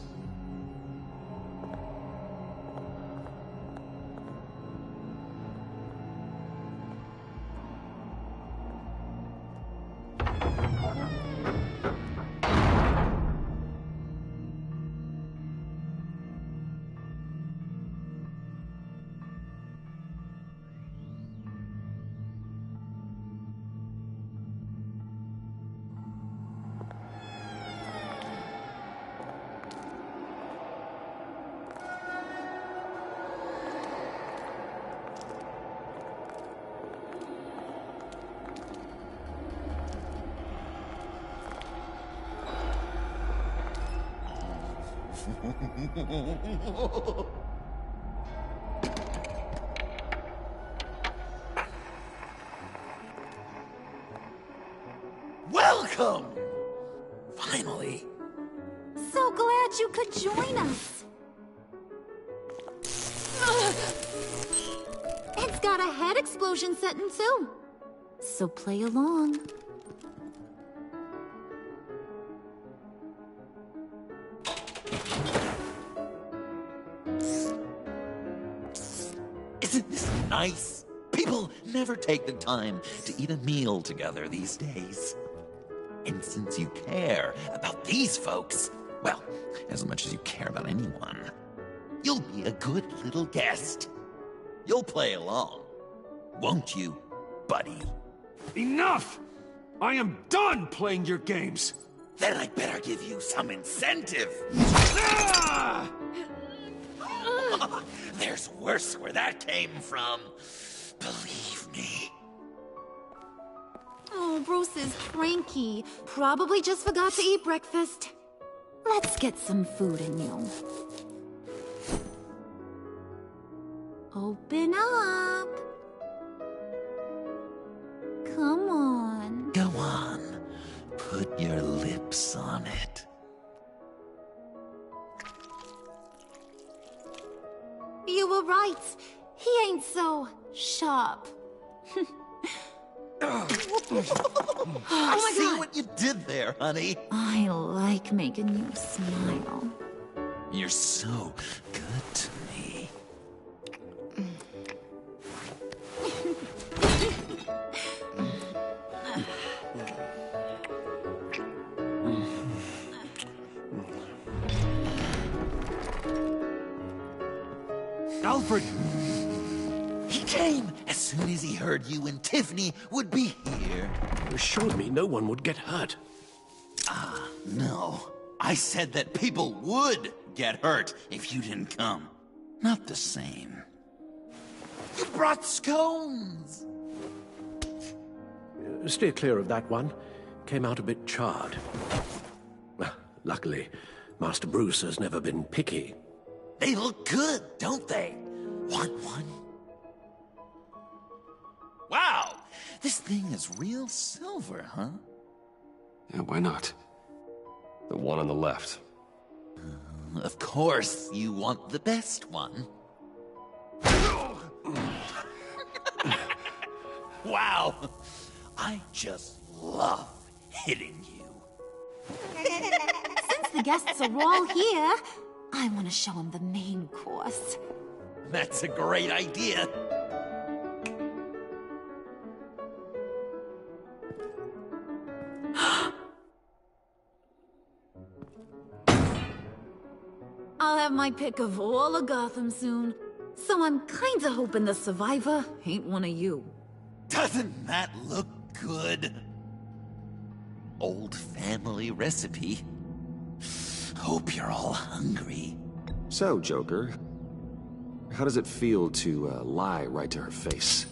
Welcome! Finally. So glad you could join us. It's got a head explosion setting too. So play along. Isn't this nice? People never take the time to eat a meal together these days. And since you care about these folks, well, as much as you care about anyone, you'll be a good little guest. You'll play along, won't you, buddy? Enough! I am done playing your games! Then I'd better give you some incentive. Ah! There's worse where that came from. Believe me. Oh, Bruce is cranky. Probably just forgot to eat breakfast. Let's get some food in you. Open up. Come on. Go on. you were right. He ain't so sharp. I see what you did there, honey. I like making you smile. You're so good to me. Alfred! He came as soon as he heard you and Tiffany would be here. You assured me no one would get hurt. Ah, no. I said that people would get hurt if you didn't come. Not the same. You brought scones! Steer clear of that one. Came out a bit charred. Luckily, Master Bruce has never been picky. They look good, don't they? Want one? Wow! This thing is real silver, huh? Yeah, why not? The one on the left. Of course, you want the best one. Wow! I just love hitting you. Since the guests are all here, I want to show them the main course. That's a great idea. I'll have my pick of all of Gotham soon, so I'm kinda hoping the survivor ain't one of you. Doesn't that look good? Old family recipe. Hope you're all hungry. So, Joker, how does it feel to lie right to her face?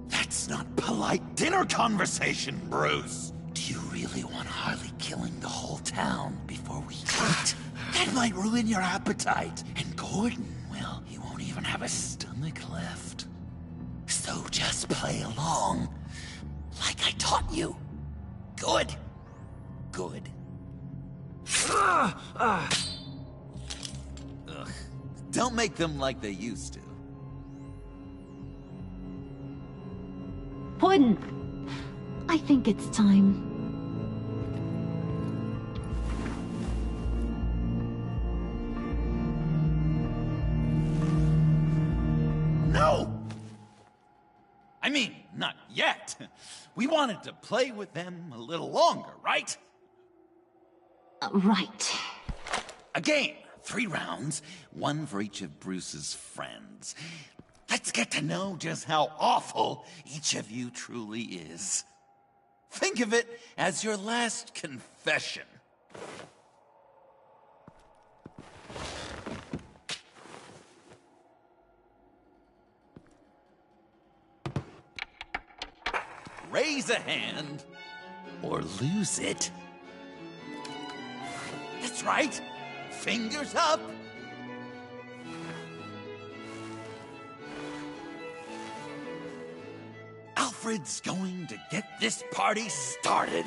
That's not polite dinner conversation, Bruce. Do you really want Harley killing the whole town before we eat? That might ruin your appetite. And Gordon, well, he won't even have a stomach left. So just play along, like I taught you. Good. Good. Ugh. Don't make them like they used to. Puddin', I think it's time. No! I mean, not yet. We wanted to play with them a little longer, right? Right. A game. 3 rounds, 1 for each of Bruce's friends. Let's get to know just how awful each of you truly is. Think of it as your last confession. Raise a hand, or lose it. That's right. Fingers up. Alfred's going to get this party started.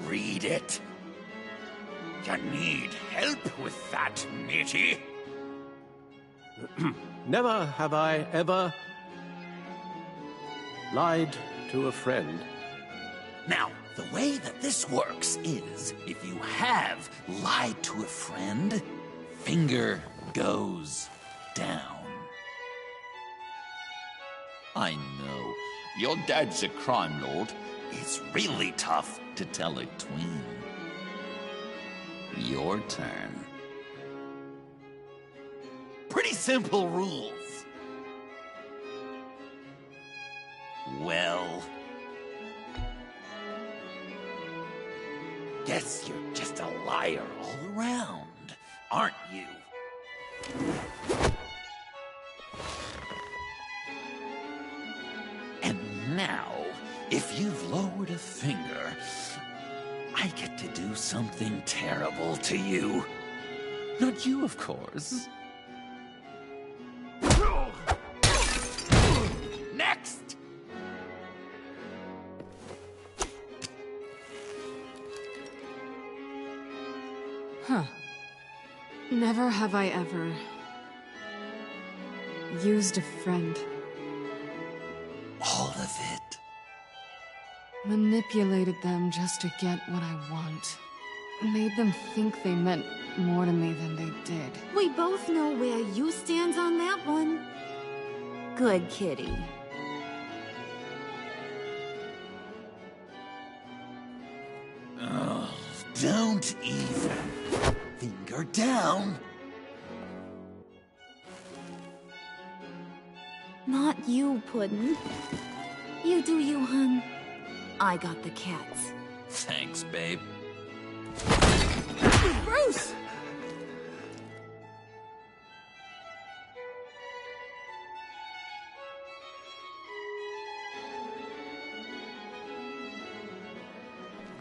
Read it. You need help with that, matey? Never have I ever lied to a friend. Now, the way that this works is, if you have lied to a friend, finger goes down. I know, your dad's a crime lord. It's really tough to tell a twin. Your turn. Pretty simple rules. Well, guess you're just a liar all around, aren't you? And now, if you've lowered a finger, I get to do something terrible to you. Not you, of course. Next! Huh. Never have I ever used a friend. All of it. Manipulated them just to get what I want. Made them think they meant more to me than they did. We both know where you stand on that one. Good kitty. Oh, don't even. Finger down. Not you, Puddin'. You do you, hun. I got the cats. Thanks, babe. Bruce!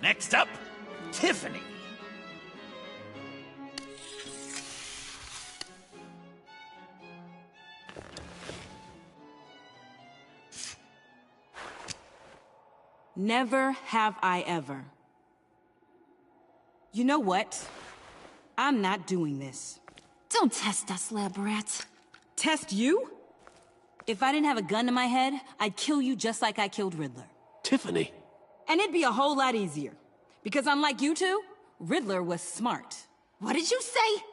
Next up, Tiffany. Never have I ever. You know what? I'm not doing this. Don't test us, lab rat. Test you? If I didn't have a gun to my head, I'd kill you just like I killed Riddler. Tiffany. And it'd be a whole lot easier. Because unlike you two, Riddler was smart. What did you say?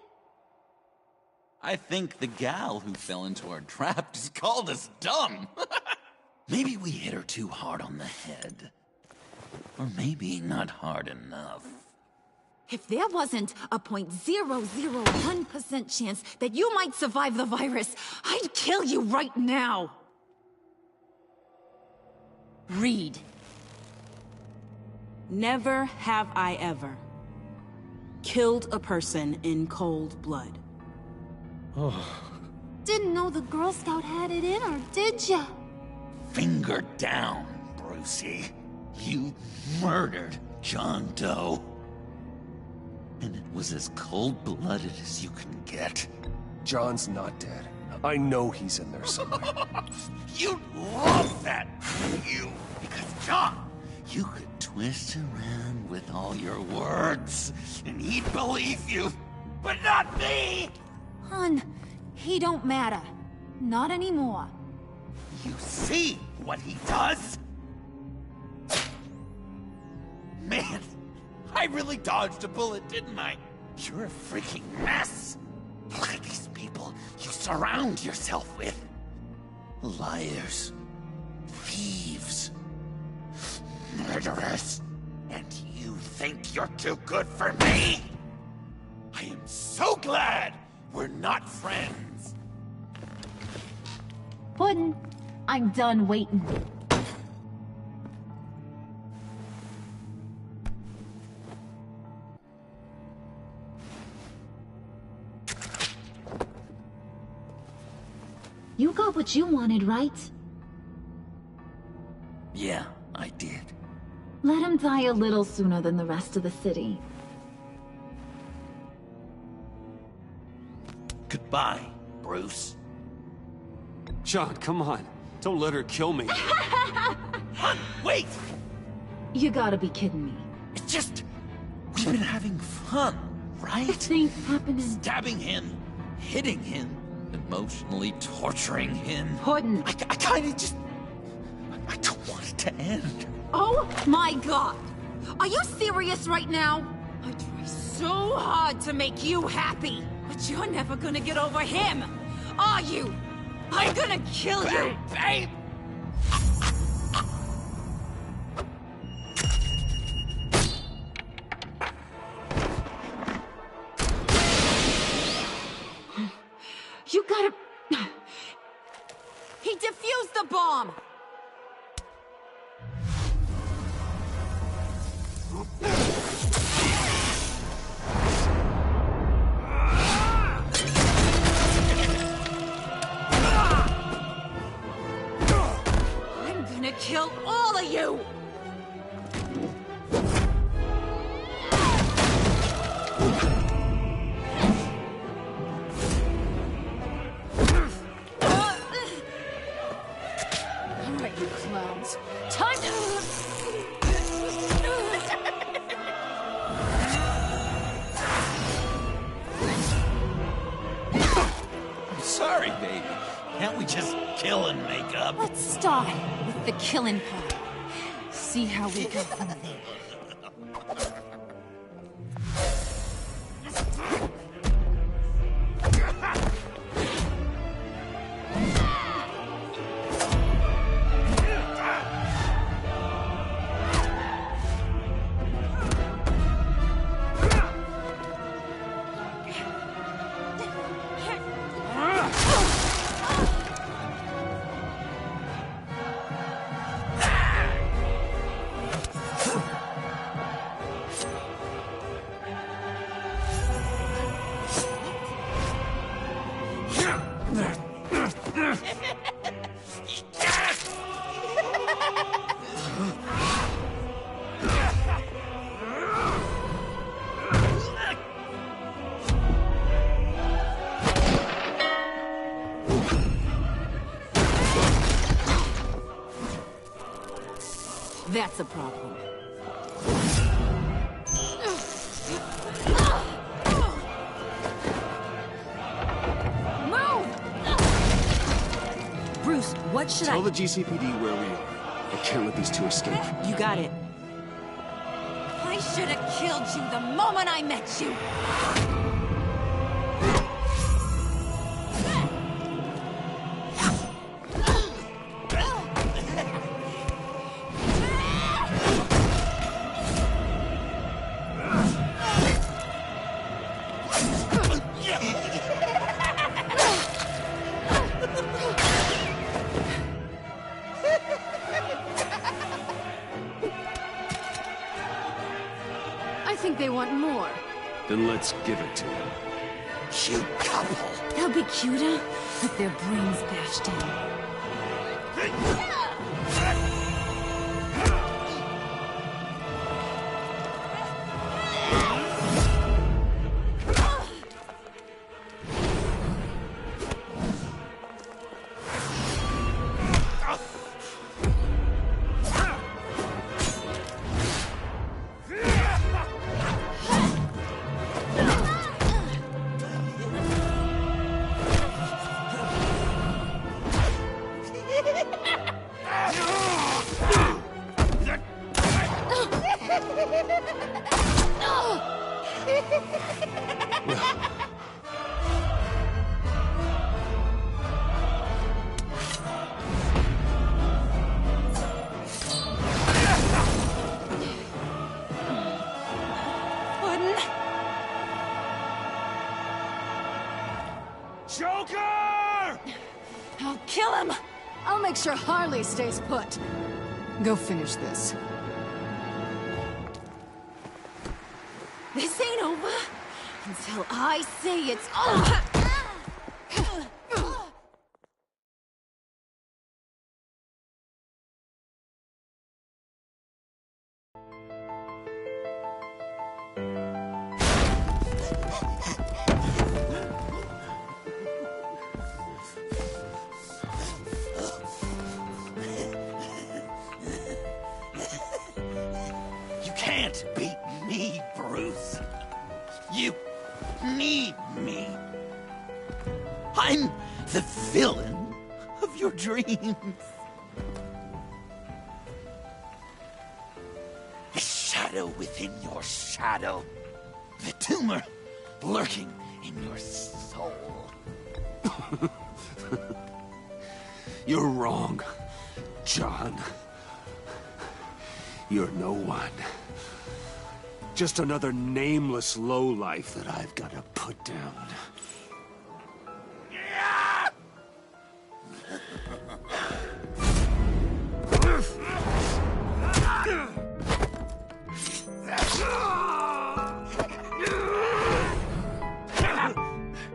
I think the gal who fell into our trap just called us dumb. Maybe we hit her too hard on the head. Or maybe not hard enough. If there wasn't a 0.001% chance that you might survive the virus, I'd kill you right now. Read. Never have I ever killed a person in cold blood. Didn't know the Girl Scout had it in her, did ya? Finger down, Brucey. You murdered John Doe. And it was as cold-blooded as you can get. John's not dead. I know he's in there somewhere. You'd love that, you. Because, John, you could twist around with all your words, and he'd believe you. But not me! Hun, he don't matter. Not anymore. You see what he does? Man, I really dodged a bullet, didn't I? You're a freaking mess. Look at these people you surround yourself with. Liars. Thieves. Murderers. And you think you're too good for me? I am so glad we're not friends. Puddin', I'm done waiting. You got what you wanted, right? Yeah, I did. Let him die a little sooner than the rest of the city. Goodbye, Bruce. John, come on. Don't let her kill me. Hun, wait! You gotta be kidding me. It's just... we've been having fun, right? This ain't happening. Stabbing him, hitting him, emotionally torturing him. Puddin'. I kinda just... I don't want it to end. Oh my god! Are you serious right now? I try so hard to make you happy, but you're never gonna get over him, are you? I'm gonna kill you! Babe! You gotta... He defused the bomb! I'm gonna kill all of you! All right, you clowns. Time to... start with the killing part. See how we go from there. That's a problem. Move! Bruce, what should Tell the GCPD where we are. I can't let these two escape. You got it. I should have killed you the moment I met you. I think they want more. Then let's give it to them. Cute couple. They'll be cuter with their brains bashed in. Joker! I'll kill him! I'll make sure Harley stays put. Go finish this. This ain't over until I say it's over. You can't beat me, Bruce. You need me. I'm the villain of your dreams. The shadow within your shadow. The tumor lurking in your soul. You're wrong, John. You're no one. Just another nameless lowlife that I've got to put down.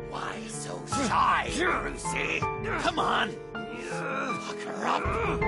Why so shy, Brucey? Come on. Lock her up.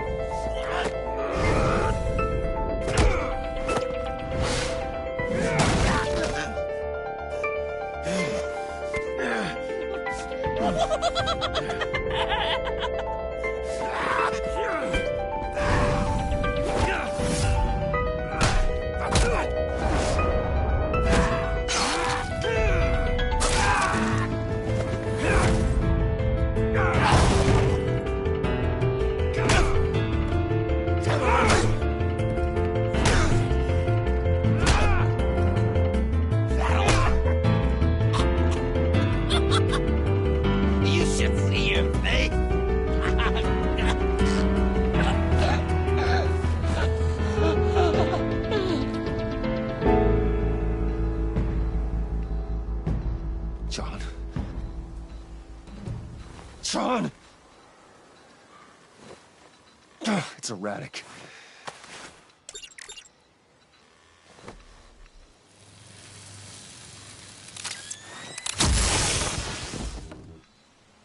It's erratic.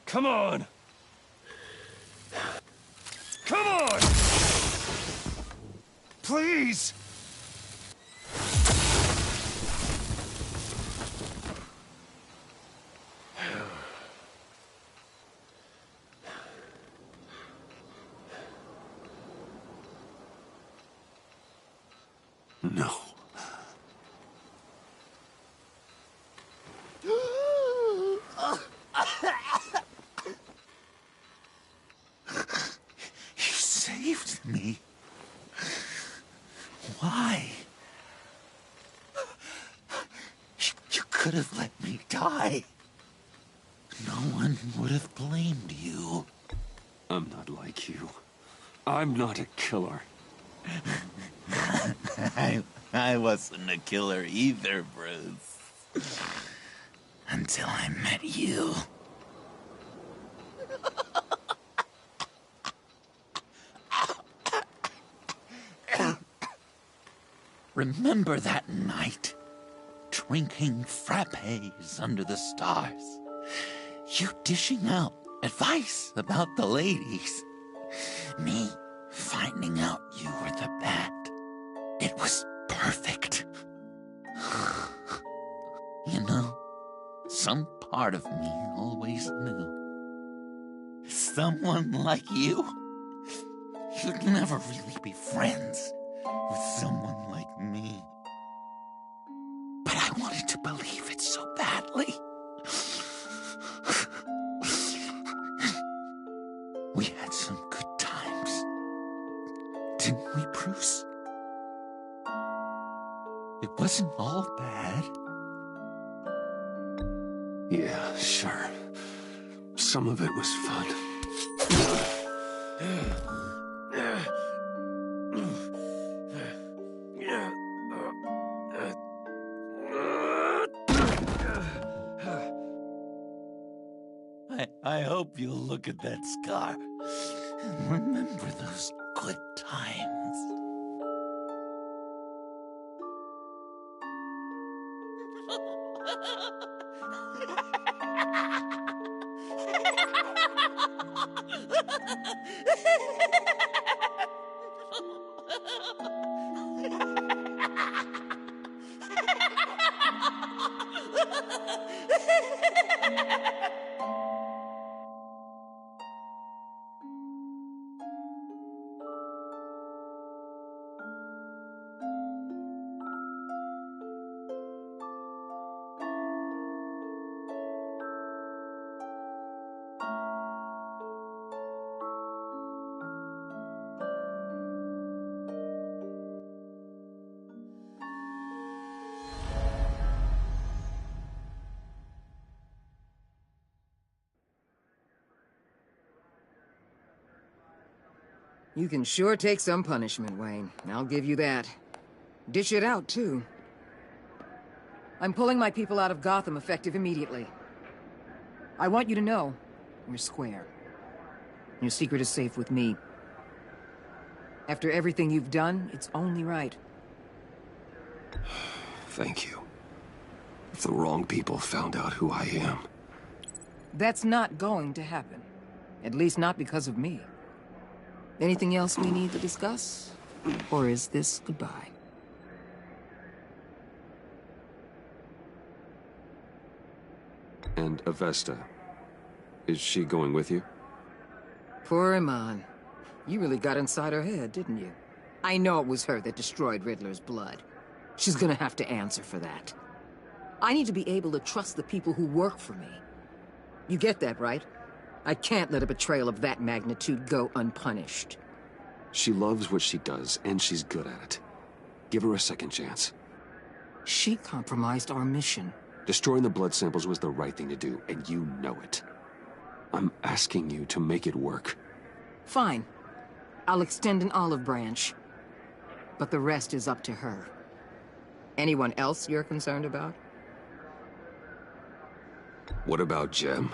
Come on! Come on! Please! No. You saved me. Why? You could have let me die. No one would have blamed you. I'm not like you. I'm not a killer. I wasn't a killer either, Bruce. Until I met you. Remember that night? Drinking frappes under the stars. You dishing out advice about the ladies. Me finding out you were the bat. It was perfect. You know, some part of me always knew. Someone like you, you'd never really be friends with someone like me. But I wanted to believe it so badly. We had some good times, didn't we, Bruce? It wasn't all bad. Yeah, sure. Some of it was fun. I hope you'll look at that scar and remember those good times. You can sure take some punishment, Wayne. I'll give you that. Dish it out, too. I'm pulling my people out of Gotham effective immediately. I want you to know, we're square. Your secret is safe with me. After everything you've done, it's only right. Thank you. If the wrong people found out who I am... That's not going to happen. At least not because of me. Anything else we need to discuss? Or is this goodbye? And Avesta, is she going with you? Poor Iman. You really got inside her head, didn't you? I know it was her that destroyed Riddler's blood. She's gonna have to answer for that. I need to be able to trust the people who work for me. You get that, right? I can't let a betrayal of that magnitude go unpunished. She loves what she does, and she's good at it. Give her a second chance. She compromised our mission. Destroying the blood samples was the right thing to do, and you know it. I'm asking you to make it work. Fine. I'll extend an olive branch. But the rest is up to her. Anyone else you're concerned about? What about Jem?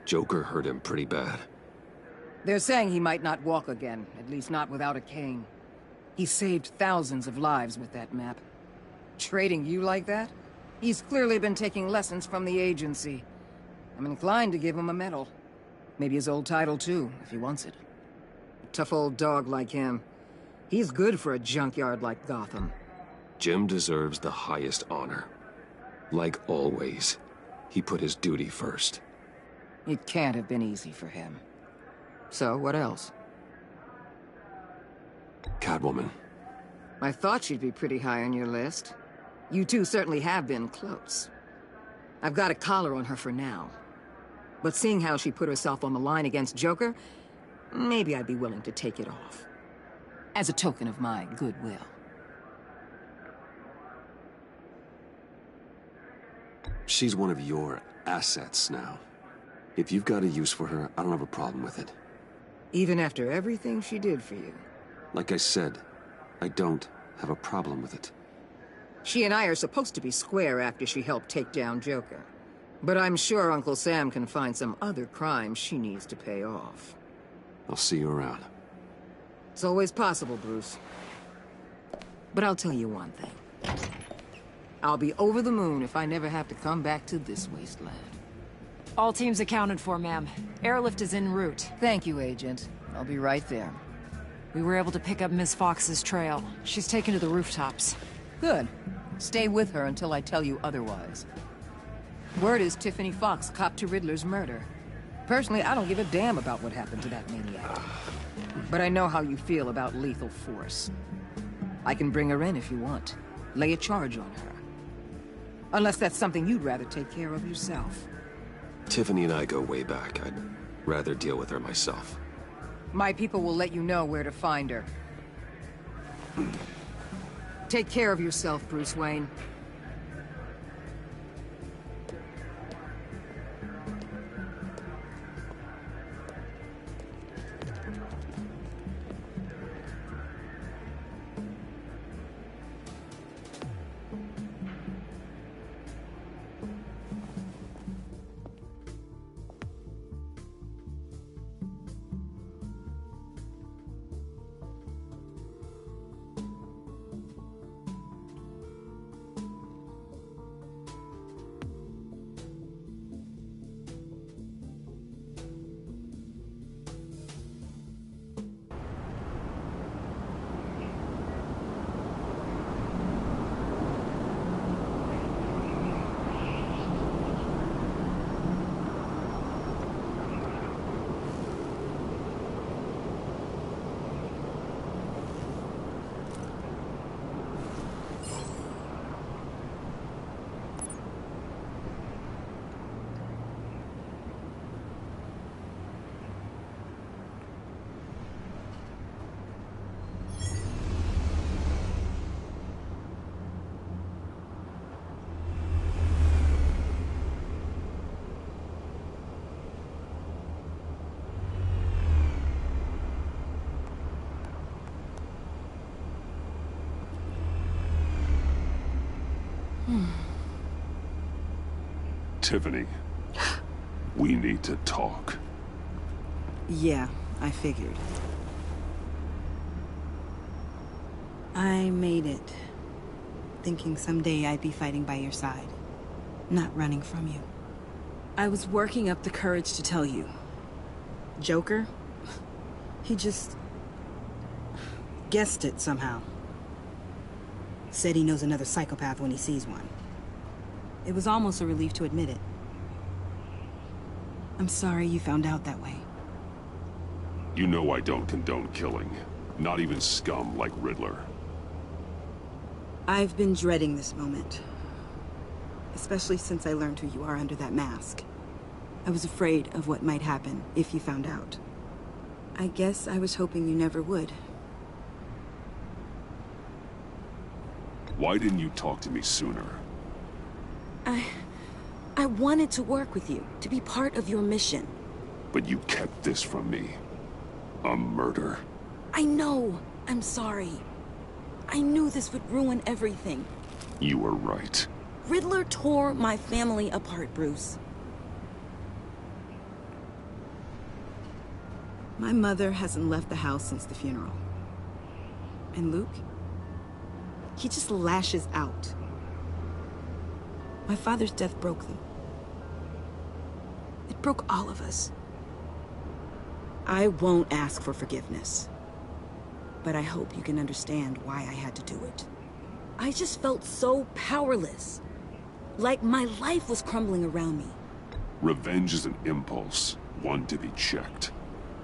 Joker hurt him pretty bad. They're saying he might not walk again, at least not without a cane. He saved thousands of lives with that map. Trading you like that? He's clearly been taking lessons from the agency. I'm inclined to give him a medal. Maybe his old title too, if he wants it. A tough old dog like him. He's good for a junkyard like Gotham. Jim deserves the highest honor. Like always, he put his duty first. It can't have been easy for him. So, what else? Catwoman. I thought she'd be pretty high on your list. You two certainly have been close. I've got a collar on her for now. But seeing how she put herself on the line against Joker, maybe I'd be willing to take it off. As a token of my goodwill. She's one of your assets now. If you've got a use for her, I don't have a problem with it. Even after everything she did for you. Like I said, I don't have a problem with it. She and I are supposed to be square after she helped take down Joker. But I'm sure Uncle Sam can find some other crime she needs to pay off. I'll see you around. It's always possible, Bruce. But I'll tell you one thing. I'll be over the moon if I never have to come back to this wasteland. All teams accounted for, ma'am. Airlift is en route. Thank you, Agent. I'll be right there. We were able to pick up Miss Fox's trail. She's taken to the rooftops. Good. Stay with her until I tell you otherwise. Word is Tiffany Fox copped to Riddler's murder. Personally, I don't give a damn about what happened to that maniac. But I know how you feel about lethal force. I can bring her in if you want. Lay a charge on her. Unless that's something you'd rather take care of yourself. Tiffany and I go way back. I'd rather deal with her myself. My people will let you know where to find her. Take care of yourself, Bruce Wayne. Tiffany, we need to talk. Yeah, I figured. I made it, thinking someday I'd be fighting by your side, not running from you. I was working up the courage to tell you. Joker? He just guessed it somehow. Said he knows another psychopath when he sees one. It was almost a relief to admit it. I'm sorry you found out that way. You know I don't condone killing. Not even scum like Riddler. I've been dreading this moment. Especially since I learned who you are under that mask. I was afraid of what might happen if you found out. I guess I was hoping you never would. Why didn't you talk to me sooner? I wanted to work with you, to be part of your mission. But you kept this from me. A murder. I know. I'm sorry. I knew this would ruin everything. You were right. Riddler tore my family apart, Bruce. My mother hasn't left the house since the funeral. And Luke? He just lashes out. My father's death broke them. It broke all of us. I won't ask for forgiveness. But I hope you can understand why I had to do it. I just felt so powerless. Like my life was crumbling around me. Revenge is an impulse, one to be checked.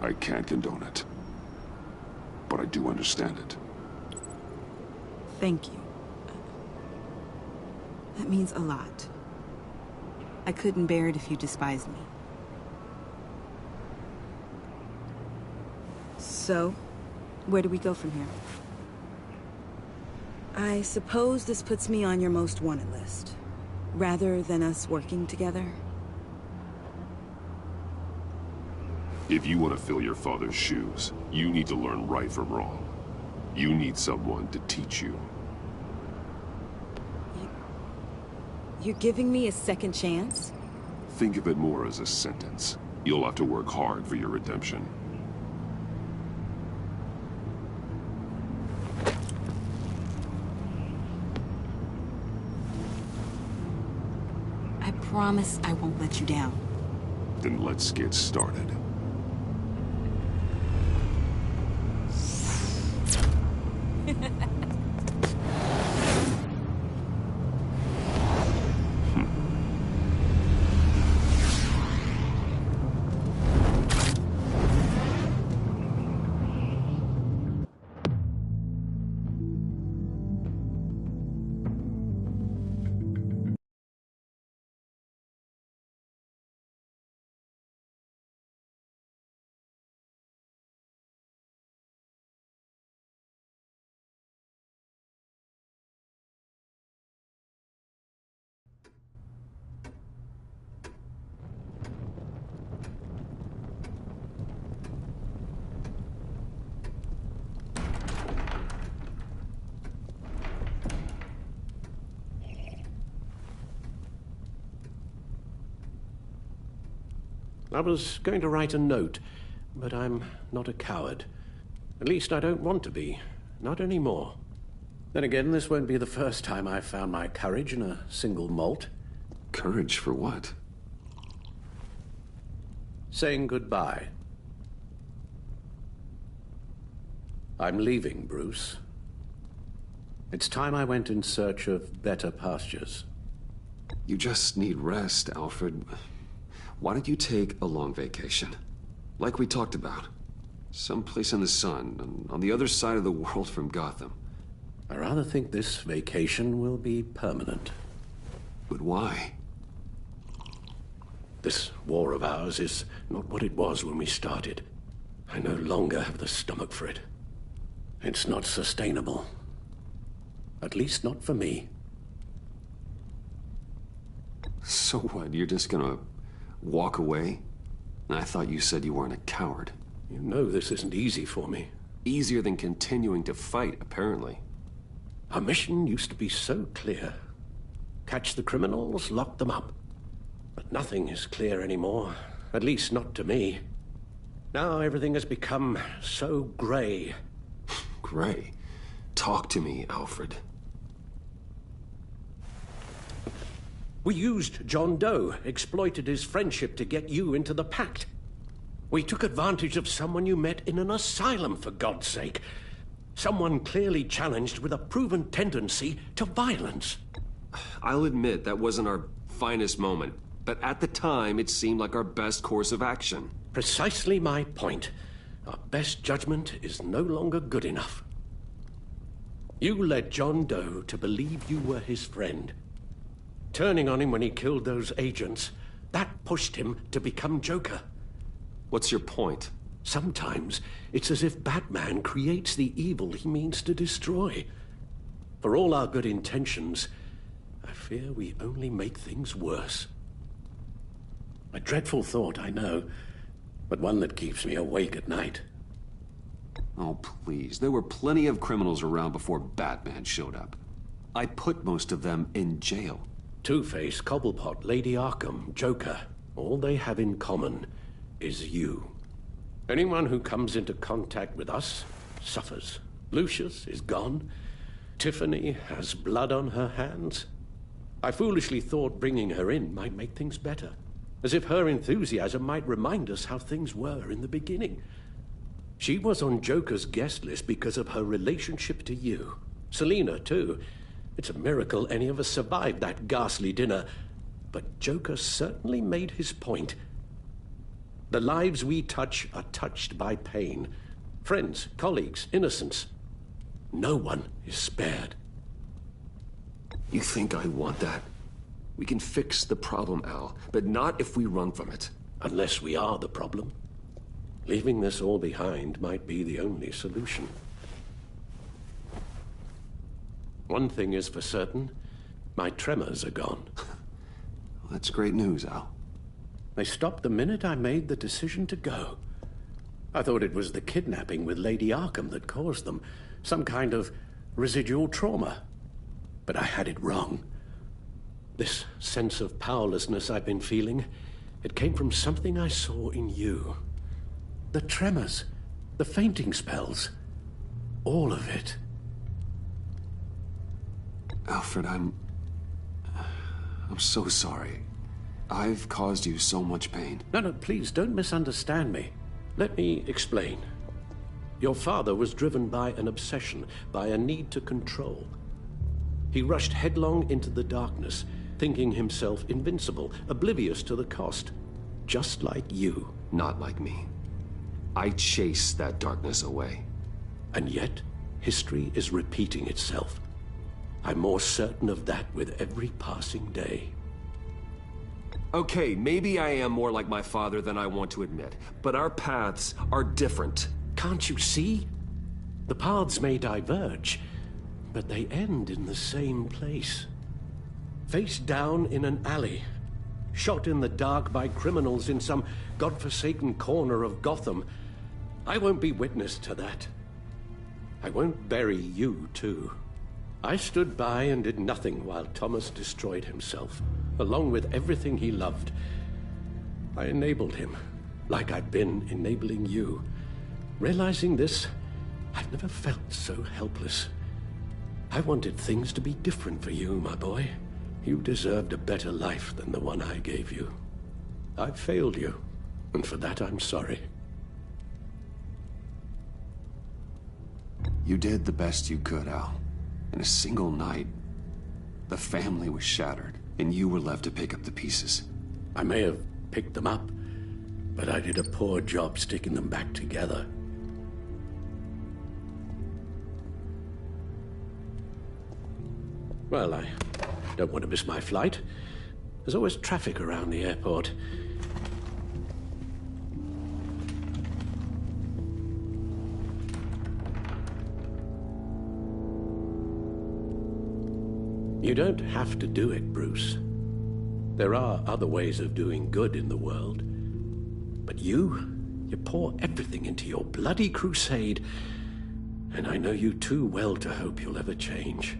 I can't condone it. But I do understand it. Thank you. That means a lot. I couldn't bear it if you despised me. So, where do we go from here? I suppose this puts me on your most wanted list, rather than us working together. If you want to fill your father's shoes, you need to learn right from wrong. You need someone to teach you. You're giving me a second chance? Think of it more as a sentence. You'll have to work hard for your redemption. I promise I won't let you down. Then let's get started. I was going to write a note, but I'm not a coward. At least I don't want to be. Not anymore. Then again, this won't be the first time I've found my courage in a single malt. Courage for what? Saying goodbye. I'm leaving, Bruce. It's time I went in search of better pastures. You just need rest, Alfred. Why don't you take a long vacation? Like we talked about. Someplace in the sun, on the other side of the world from Gotham. I rather think this vacation will be permanent. But why? This war of ours is not what it was when we started. I no longer have the stomach for it. It's not sustainable. At least not for me. So what, you're just gonna walk away? I thought you said you weren't a coward. You know this isn't easy for me. Easier than continuing to fight, apparently. Our mission used to be so clear. Catch the criminals, lock them up. But nothing is clear anymore. At least not to me. Now everything has become so gray. Gray? Talk to me, Alfred. We used John Doe, exploited his friendship to get you into the pact. We took advantage of someone you met in an asylum, for God's sake. Someone clearly challenged with a proven tendency to violence. I'll admit that wasn't our finest moment, but at the time it seemed like our best course of action. Precisely my point. Our best judgment is no longer good enough. You led John Doe to believe you were his friend. Turning on him when he killed those agents, that pushed him to become Joker. What's your point? Sometimes it's as if Batman creates the evil he means to destroy. For all our good intentions, I fear we only make things worse. A dreadful thought, I know, but one that keeps me awake at night. Oh, please. There were plenty of criminals around before Batman showed up. I put most of them in jail. Two-Face, Cobblepot, Lady Arkham, Joker, all they have in common is you. Anyone who comes into contact with us suffers. Lucius is gone. Tiffany has blood on her hands. I foolishly thought bringing her in might make things better, as if her enthusiasm might remind us how things were in the beginning. She was on Joker's guest list because of her relationship to you. Selina, too. It's a miracle any of us survived that ghastly dinner. But Joker certainly made his point. The lives we touch are touched by pain. Friends, colleagues, innocents. No one is spared. You think I want that? We can fix the problem, Al, but not if we run from it. Unless we are the problem. Leaving this all behind might be the only solution. One thing is for certain, my tremors are gone. Well, that's great news, Al. They stopped the minute I made the decision to go. I thought it was the kidnapping with Lady Arkham that caused them, some kind of residual trauma. But I had it wrong. This sense of powerlessness I've been feeling, it came from something I saw in you. The tremors, the fainting spells, all of it. Alfred, I'm so sorry. I've caused you so much pain. No, please don't misunderstand me. Let me explain. Your father was driven by an obsession, by a need to control. He rushed headlong into the darkness, thinking himself invincible, oblivious to the cost. Just like you. Not like me. I chased that darkness away. And yet, history is repeating itself. I'm more certain of that with every passing day. Okay, maybe I am more like my father than I want to admit, but our paths are different. Can't you see? The paths may diverge, but they end in the same place. Face down in an alley, shot in the dark by criminals in some godforsaken corner of Gotham. I won't be witness to that. I won't bury you, too. I stood by and did nothing while Thomas destroyed himself, along with everything he loved. I enabled him, like I'd been enabling you. Realizing this, I've never felt so helpless. I wanted things to be different for you, my boy. You deserved a better life than the one I gave you. I failed you, and for that I'm sorry. You did the best you could, Al. In a single night, the family was shattered, and you were left to pick up the pieces. I may have picked them up, but I did a poor job sticking them back together. Well, I don't want to miss my flight. There's always traffic around the airport. You don't have to do it, Bruce. There are other ways of doing good in the world. But you pour everything into your bloody crusade, and I know you too well to hope you'll ever change.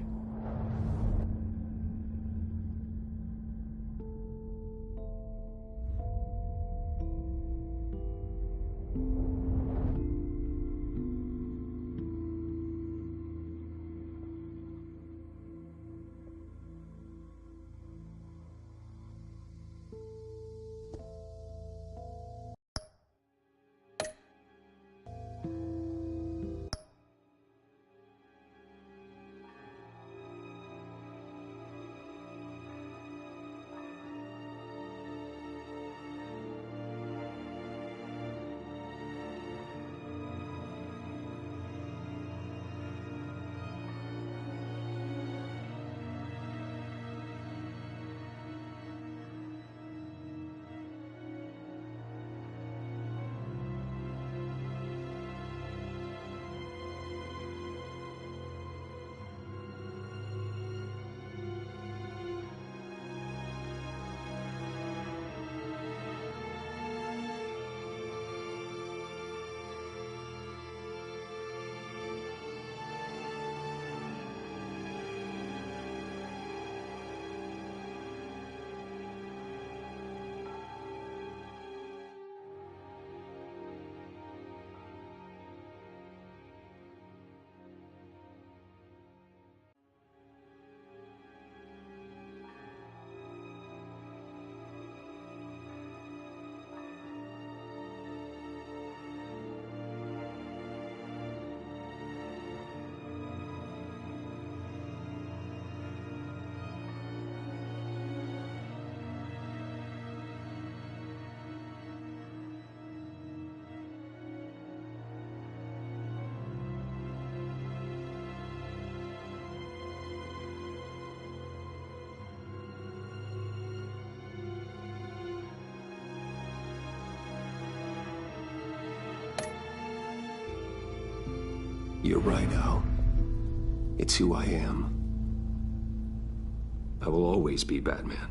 You're right, Al. It's who I am. I will always be Batman.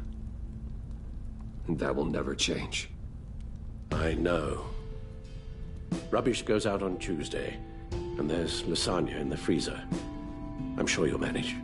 And that will never change. I know. Rubbish goes out on Tuesday, and there's lasagna in the freezer. I'm sure you'll manage.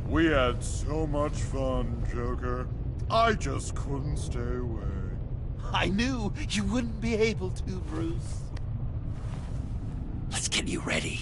We had so much fun, Joker. I just couldn't stay away. I knew you wouldn't be able to, Bruce. Let's get you ready.